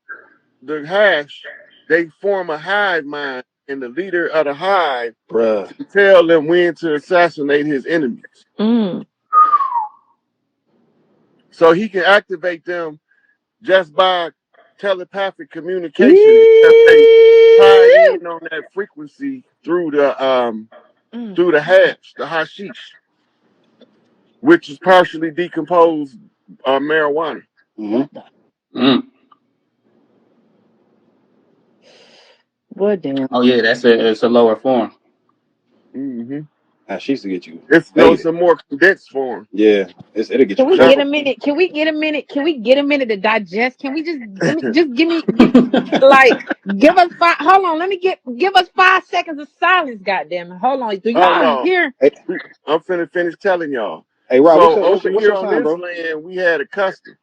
Speaker 1: the hash, they form a hive mind, and the leader of the hive to tell them when to assassinate his enemies. So he can activate them just by telepathic communication. They tie in on that frequency through the hash, the hashish, which is partially decomposed marijuana.
Speaker 5: What damn?
Speaker 3: Oh yeah, it's a lower form.
Speaker 4: She used to get you.
Speaker 1: It's a more condensed form.
Speaker 4: Yeah, it'll get
Speaker 5: Can
Speaker 4: you.
Speaker 5: we
Speaker 4: Killed.
Speaker 5: get a minute? Can we get a minute? Can we get a minute to digest? Can we give me like give us five? Hold on, give us 5 seconds of silence. Goddamn it! Hold on, do
Speaker 1: Oh
Speaker 5: y'all
Speaker 1: no,
Speaker 5: hear?
Speaker 1: I'm finna finish telling y'all.
Speaker 4: Hey, Rob,
Speaker 1: So over
Speaker 4: what's
Speaker 1: here
Speaker 4: your
Speaker 1: on
Speaker 4: sign,
Speaker 1: this
Speaker 4: bro?
Speaker 1: land, we had a custom,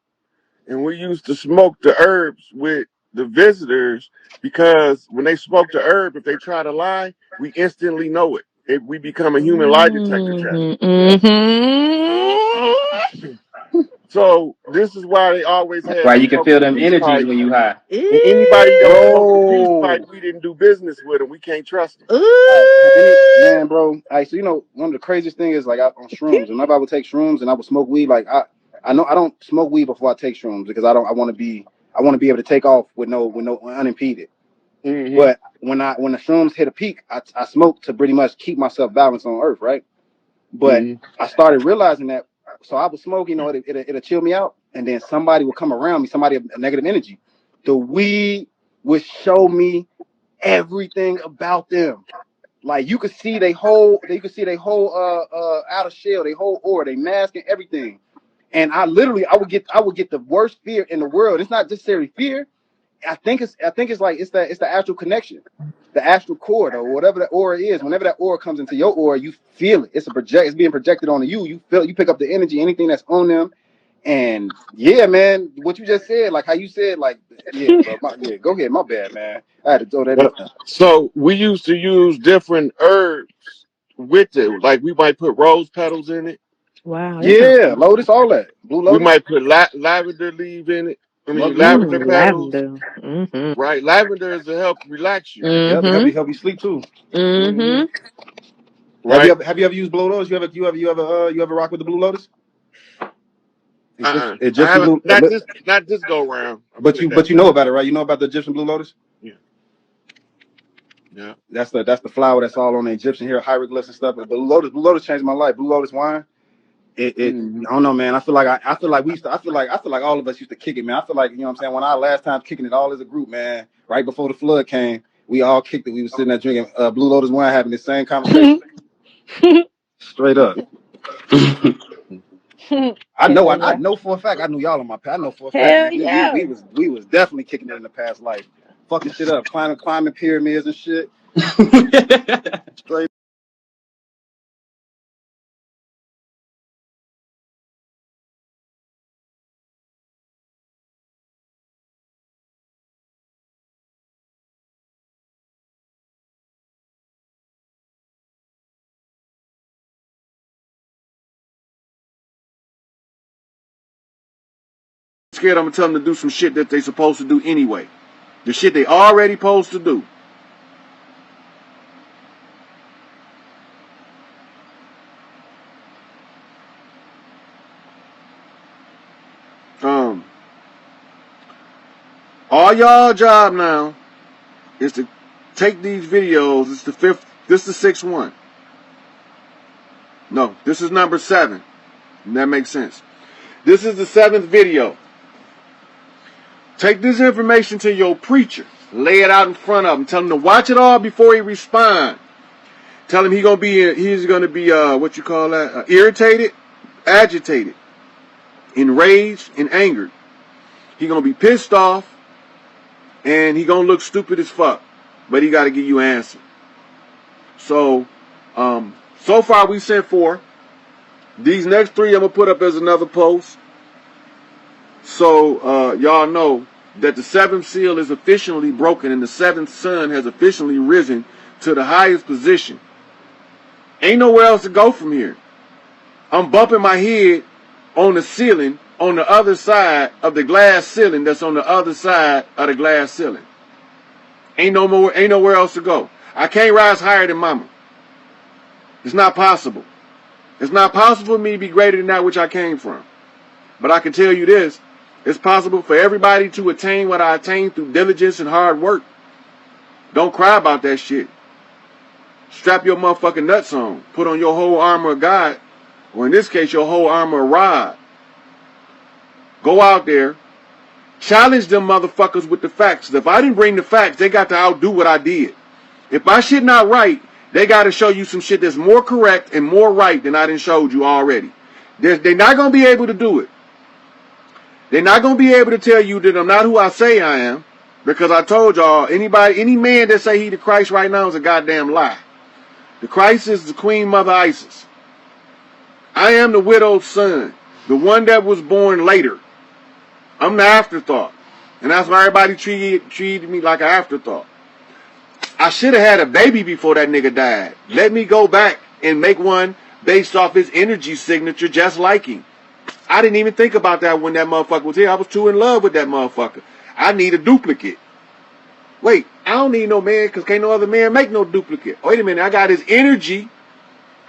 Speaker 1: and we used to smoke the herbs with the visitors because when they smoke the herb, if they try to lie, we instantly know it. We become a human lie detector test. So this is why they always
Speaker 3: That's
Speaker 1: had
Speaker 3: why
Speaker 1: to
Speaker 3: you can
Speaker 1: smoke
Speaker 3: feel
Speaker 1: the
Speaker 3: them
Speaker 1: peace
Speaker 3: energies
Speaker 1: pipe.
Speaker 3: when you high.
Speaker 1: And anybody that smoked the peace pipe,
Speaker 4: Bro.
Speaker 1: we didn't do business with them. We can't trust them.
Speaker 4: Man, bro. So one of the craziest things is like on shrooms. Whenever I would take shrooms and I would smoke weed, like I know I don't smoke weed before I take shrooms because I want to be able to take off with no unimpeded.
Speaker 1: Mm-hmm.
Speaker 4: But when the shrooms hit a peak, I smoke to pretty much keep myself balanced on earth, right? But I started realizing that. So I would smoke, it'll chill me out, and then somebody would come around me, somebody of negative energy. The weed would show me everything about them. Like you could see they whole outer shell, they whole aura, they mask and everything. And I would get the worst fear in the world. It's not necessarily fear. I think it's like it's the astral connection, the astral cord or whatever that aura is. Whenever that aura comes into your aura, you feel it. It's being projected onto you. You feel it, you pick up the energy, anything that's on them. And yeah, man, what you just said, like how you said, like yeah, bro, go ahead, my bad, man. I had to throw that in there.
Speaker 1: So we used to use different herbs with it. Like we might put rose petals in it.
Speaker 5: Wow.
Speaker 4: Yeah, Lotus, all that. Blue
Speaker 1: We
Speaker 4: Lotus.
Speaker 1: might put lavender leaf in it. I mean, lavender petals.
Speaker 5: Lavender. Mm-hmm.
Speaker 1: Right. Lavender is to help relax you.
Speaker 4: Yep,
Speaker 5: Mm-hmm.
Speaker 4: help you sleep too.
Speaker 5: Mm-hmm.
Speaker 1: Right.
Speaker 4: Have you ever used Blue Lotus? You ever rock with the Blue Lotus?
Speaker 1: I
Speaker 4: Egyptian
Speaker 1: haven't.
Speaker 4: blue,
Speaker 1: Not this go round. I'll
Speaker 4: but
Speaker 1: put it that
Speaker 4: you
Speaker 1: way.
Speaker 4: know about it, right? You know about the Egyptian blue lotus?
Speaker 1: Yeah. Yeah.
Speaker 4: That's the flower that's all on the Egyptian here, hieroglyphs and stuff. But blue lotus changed my life. Blue lotus wine. I don't know, man. I feel like all of us used to kick it, man. I feel like, you know what I'm saying, when our last time kicking it all as a group, man, right before the flood came, we all kicked it. We were sitting there drinking blue lotus wine, having the same conversation. Straight up. I know for a fact I knew y'all on my past. I know for a fact, man. We was definitely kicking it in the past life. Fucking shit up, climbing pyramids and shit. Straight.
Speaker 1: Scared I'm gonna tell them to do some shit that they supposed to do anyway. The shit they already supposed to do. All y'all job now is to take these videos. It's the fifth. This is the sixth one. No, this is number 7. And that makes sense. This is the 7th video. Take this information to your preacher. Lay it out in front of him. Tell him to watch it all before he respond. Tell him he's gonna be what you call that? Irritated, agitated, enraged, and angered. He's gonna be pissed off, and he gonna look stupid as fuck. But he gotta give you an answer. So, so far we sent 4. These next 3 I'm gonna put up as another post. So y'all know that the 7th seal is officially broken and the 7th sun has officially risen to the highest position. Ain't nowhere else to go from here. I'm bumping my head on the ceiling on the other side of the glass ceiling that's on the other side of the glass ceiling. Ain't nowhere else to go. I can't rise higher than mama. It's not possible. It's not possible for me to be greater than that which I came from. But I can tell you this. It's possible for everybody to attain what I attained through diligence and hard work. Don't cry about that shit. Strap your motherfucking nuts on. Put on your whole armor of God. Or in this case, your whole armor of Rod. Go out there. Challenge them motherfuckers with the facts. If I didn't bring the facts, they got to outdo what I did. If my shit not right, They got to show you some shit that's more correct and more right than I done showed you already. They're not going to be able to do it. They're not going to be able to tell you that I'm not who I say I am, because I told y'all, any man that say he the Christ right now is a goddamn lie. The Christ is the Queen Mother Isis. I am the widowed son, the one that was born later. I'm the afterthought. And that's why everybody treated me like an afterthought. I should have had a baby before that nigga died. Let me go back and make one based off his energy signature just like him. I didn't even think about that when that motherfucker was here. I was too in love with that motherfucker. I need a duplicate. Wait, I don't need no man because can't no other man make no duplicate. Wait a minute, I got his energy.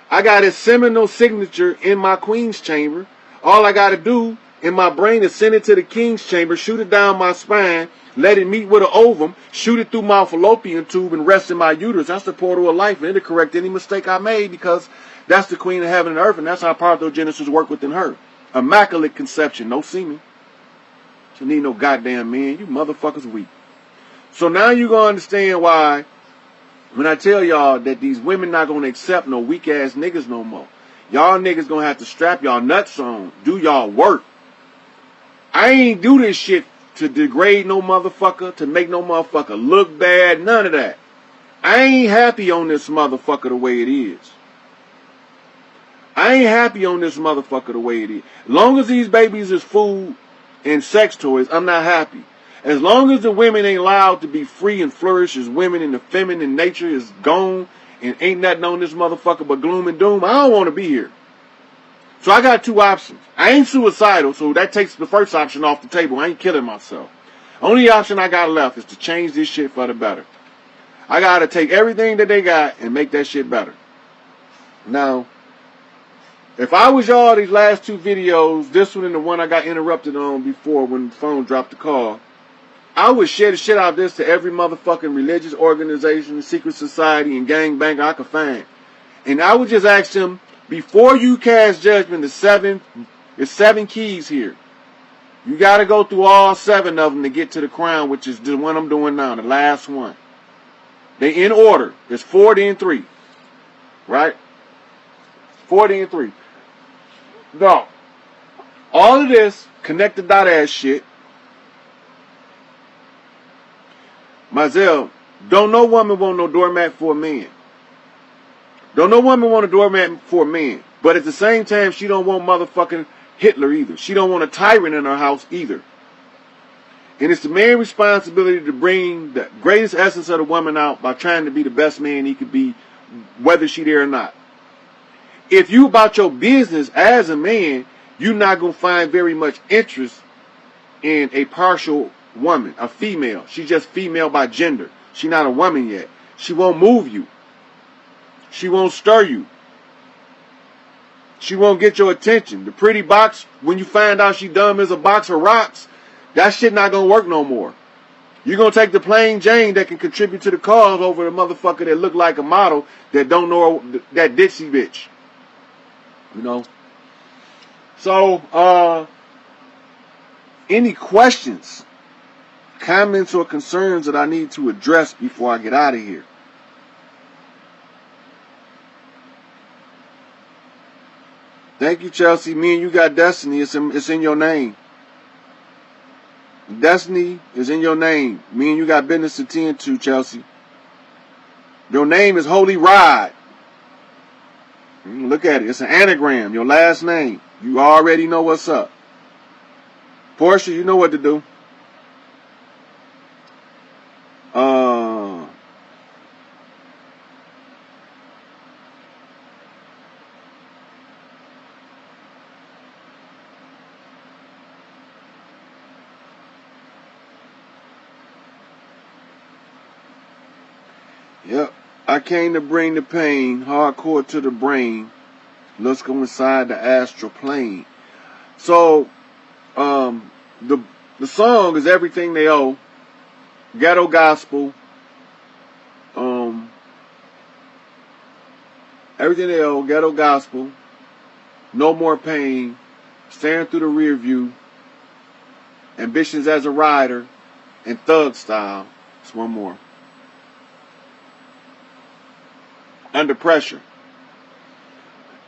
Speaker 1: I got his seminal signature in my queen's chamber. All I got to do in my brain is send it to the king's chamber, shoot it down my spine, let it meet with an ovum, shoot it through my fallopian tube, and rest in my uterus. That's the portal of life, and it'll correct any mistake I made because that's the queen of heaven and earth, and that's how parthenogenesis work within her. Immaculate conception, no semen. You need no goddamn man. You motherfuckers weak. So now you're going to understand why when I tell y'all that these women not going to accept no weak-ass niggas no more. Y'all niggas going to have to strap y'all nuts on. Do y'all work. I ain't do this shit to degrade no motherfucker, to make no motherfucker look bad, none of that. I ain't happy on this motherfucker the way it is. I ain't happy on this motherfucker the way it is. As long as these babies is food and sex toys, I'm not happy. As long as the women ain't allowed to be free and flourish as women and the feminine nature is gone and ain't nothing on this motherfucker but gloom and doom, I don't want to be here. So I got two options. I ain't suicidal, so that takes the first option off the table. I ain't killing myself. Only option I got left is to change this shit for the better. I got to take everything that they got and make that shit better. Now, if I was y'all these last two videos, this one and the one I got interrupted on before when the phone dropped the call, I would share the shit out of this to every motherfucking religious organization, secret society, and gangbanger I could find. And I would just ask them, before you cast judgment, there's seven keys here. You got to go through all 7 of them to get to the crown, which is the one I'm doing now, the last one. They in order. It's 4 then 3. Right? 4 then 3. No. All of this connected dot ass shit. Mazel, don't no woman want no doormat for a man. Don't no woman want a doormat for a man. But at the same time, she don't want motherfucking Hitler either. She don't want a tyrant in her house either. And it's the man's responsibility to bring the greatest essence of the woman out by trying to be the best man he could be, whether she there or not. If you about your business as a man, you're not going to find very much interest in a partial woman, a female. She's just female by gender. She's not a woman yet. She won't move you. She won't stir you. She won't get your attention. The pretty box, when you find out she dumb as a box of rocks, that shit not going to work no more. You're going to take the plain Jane that can contribute to the cause over the motherfucker that look like a model that don't know that ditzy bitch. You know? So, any questions, comments, or concerns that I need to address before I get out of here? Thank you, Chelsea. Me and you got destiny. It's in your name. Destiny is in your name. Me and you got business to tend to, Chelsea. Your name is Holy Rod. Look at it. It's an anagram. Your last name. You already know what's up. Portia, you know what to do. Yep. I came to bring the pain hardcore to the brain. Let's go inside the astral plane. So, the song is Everything They Owe. Ghetto gospel. Everything They Owe. Ghetto gospel. No More Pain. Staring Through the Rear View. Ambitions as a Rider. And Thug Style. It's one more. under pressure.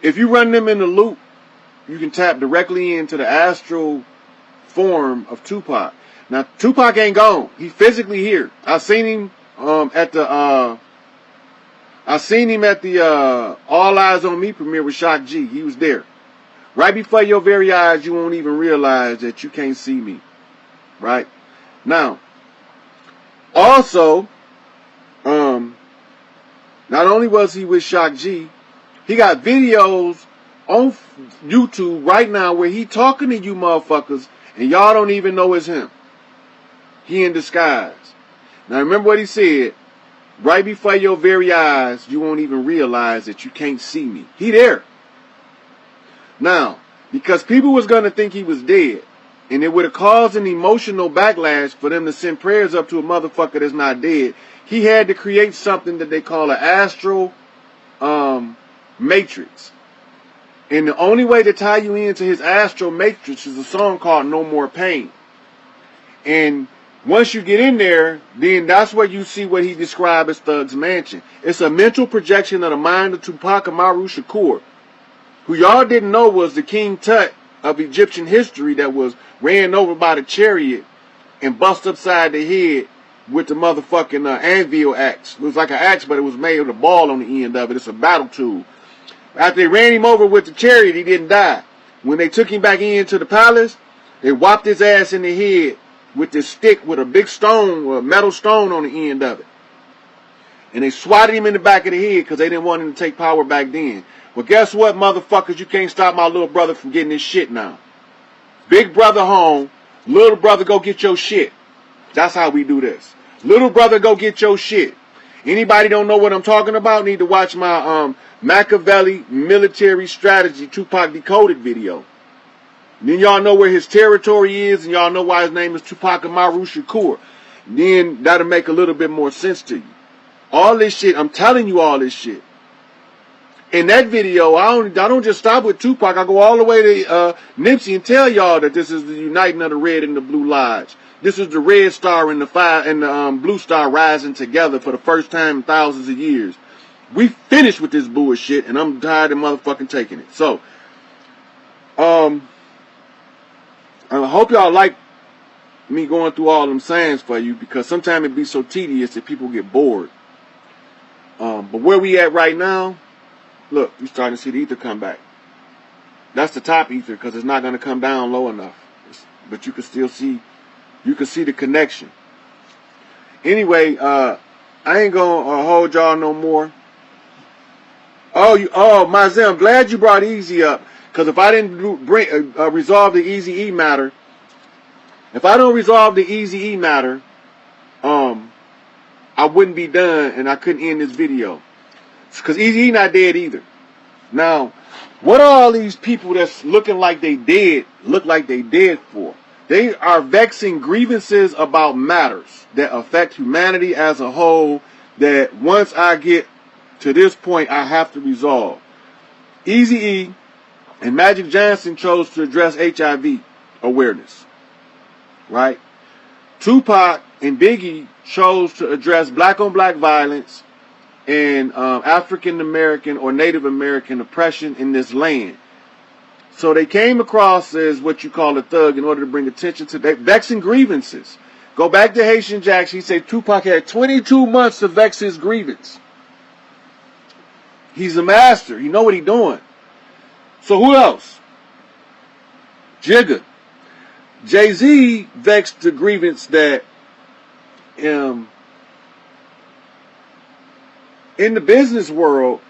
Speaker 1: If you run them in the loop, you can tap directly into the astral form of Tupac. Now, Tupac ain't gone. He physically here. I seen him at the All Eyes on Me premiere with Shock G. He was there. Right before your very eyes, you won't even realize that you can't see me. Right? Now, also, not only was he with Shock G, he got videos on YouTube right now where he talking to you motherfuckers and y'all don't even know it's him. He in disguise. Now remember what he said. Right before your very eyes, you won't even realize that you can't see me. He there. Now, because people was going to think he was dead, and it would have caused an emotional backlash for them to send prayers up to a motherfucker that's not dead, he had to create something that they call an astral matrix. And the only way to tie you into his astral matrix is a song called No More Pain. And once you get in there, then that's where you see what he described as Thug's Mansion. It's a mental projection of the mind of Tupac Amaru Shakur, who y'all didn't know was the King Tut of Egyptian history that was ran over by the chariot and bust upside the head with the motherfucking anvil axe. It was like an axe, but it was made with a ball on the end of it. It's a battle tool. After they ran him over with the chariot, he didn't die. When they took him back into the palace, they whopped his ass in the head with this stick with a big stone, or a metal stone on the end of it. And they swatted him in the back of the head because they didn't want him to take power back then. Well, guess what, motherfuckers? You can't stop my little brother from getting his shit now. Big brother home, little brother go get your shit. That's how we do this. Little brother go get your shit. Anybody don't know what I'm talking about need to watch my Machiavelli military strategy Tupac Decoded video. Then y'all know where his territory is, and y'all know why his name is Tupac Amaru Shakur. Then that'll make a little bit more sense to you. All this shit, I'm telling you all this shit. In that video, I don't just stop with Tupac. I go all the way to Nipsey and tell y'all that this is the uniting of the red and the blue lodge. This is the red star and the blue star rising together for the first time in thousands of years. We finished with this bullshit, and I'm tired of motherfucking taking it. So, I hope y'all like me going through all them sayings for you, because sometimes it be so tedious that people get bored. But where we at right now, look, you're starting to see the ether come back. That's the top ether, because it's not going to come down low enough. But you can still see, the connection. Anyway, I ain't going to hold y'all no more. Mazem, I'm glad you brought Easy up. Because if I didn't resolve the Easy E matter, I wouldn't be done and I couldn't end this video. Because Easy E not dead either. Now, what are all these people that's looking like they dead, look like they dead for? They are vexing grievances about matters that affect humanity as a whole, that once I get to this point, I have to resolve. Easy E and Magic Johnson chose to address HIV awareness, right? Tupac and Biggie chose to address black-on-black violence and African American or Native American oppression in this land. So they came across as what you call a thug in order to bring attention to their vexing grievances. Go back to Haitian Jacks. He said Tupac had 22 months to vex his grievance. He's a master. He know what he's doing. So who else? Jigga. Jay-Z vexed the grievance that in the business world,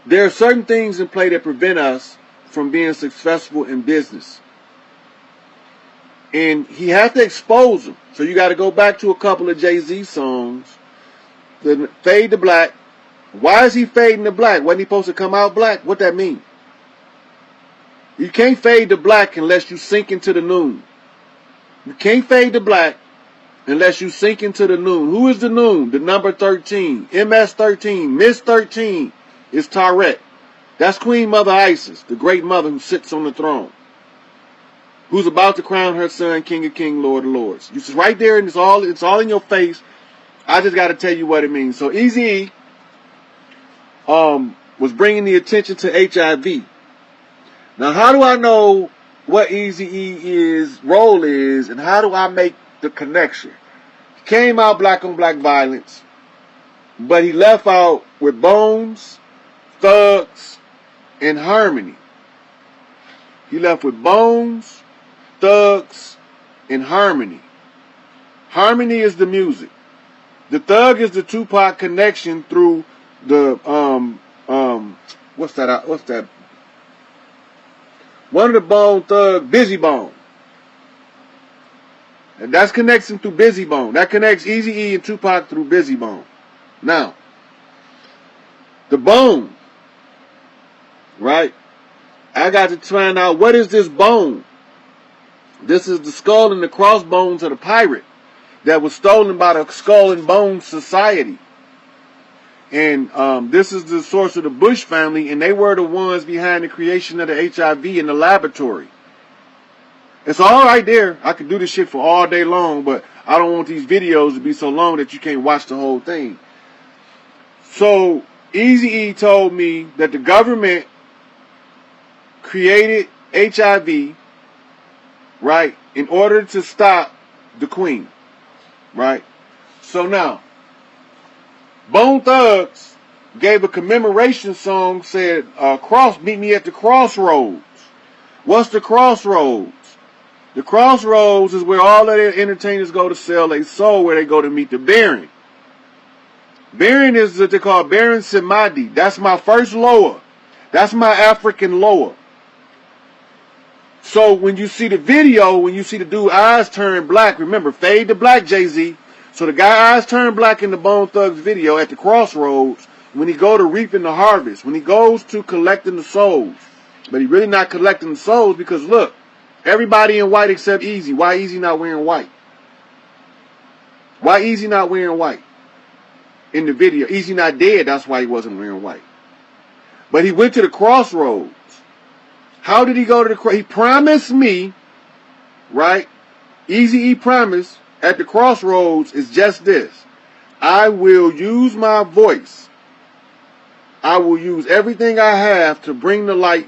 Speaker 1: there are certain things in play that prevent us from being successful in business. And he had to expose them. So you got to go back to a couple of Jay-Z songs. The Fade to Black. Why is he fading to black? Wasn't he supposed to come out black? What that mean? You can't fade to black unless you sink into the noon. You can't fade to black unless you sink into the noon. Who is the noon? The number 13. MS-13. Miss 13 is Tarek. That's Queen Mother Isis, the great mother who sits on the throne, who's about to crown her son King of Kings, Lord of Lords. It's right there, and it's all in your face. I just got to tell you what it means. So Eazy-E was bringing the attention to HIV. Now, how do I know what Eazy-E's role is, and how do I make the connection? He came out black on black violence, but he left out with Bones, Thugs, and Harmony. He left with Bones, Thugs, and Harmony. Harmony is the music. The Thug is the Tupac connection through the what's that? One of the Bone Thug, Busy Bone. And that's connection through Busy Bone. That connects Eazy-E and Tupac through Busy Bone. Now, the bone, right? I got to find out, what is this bone? This is the skull and the crossbones of the pirate that was stolen by the Skull and Bones Society. And this is the source of the Bush family, and they were the ones behind the creation of the HIV in the laboratory. It's all right there. I could do this shit for all day long, but I don't want these videos to be so long that you can't watch the whole thing. So Eazy-E told me that the government created HIV, right, in order to stop the Queen, right? So now, Bone Thugs gave a commemoration song, said, meet me at the crossroads. What's the crossroads? The crossroads is where all of their entertainers go to sell their soul, where they go to meet the Baron. Baron is what they call Baron Samadi. That's my first lower. That's my African lower. So when you see the video, when you see the dude eyes turn black, remember, fade to black, Jay-Z. So the guy eyes turn black in the Bone Thugs video at the crossroads when he go to reaping the harvest, when he goes to collecting the souls. But he really not collecting the souls because look, everybody in white except Eazy. Why Eazy not wearing white? Why Eazy not wearing white? In the video, Eazy not dead, that's why he wasn't wearing white. But he went to the crossroads. How did he go to the crossroads? He promised me, right? Eazy-E promised at the crossroads is just this. I will use my voice. I will use everything I have to bring the light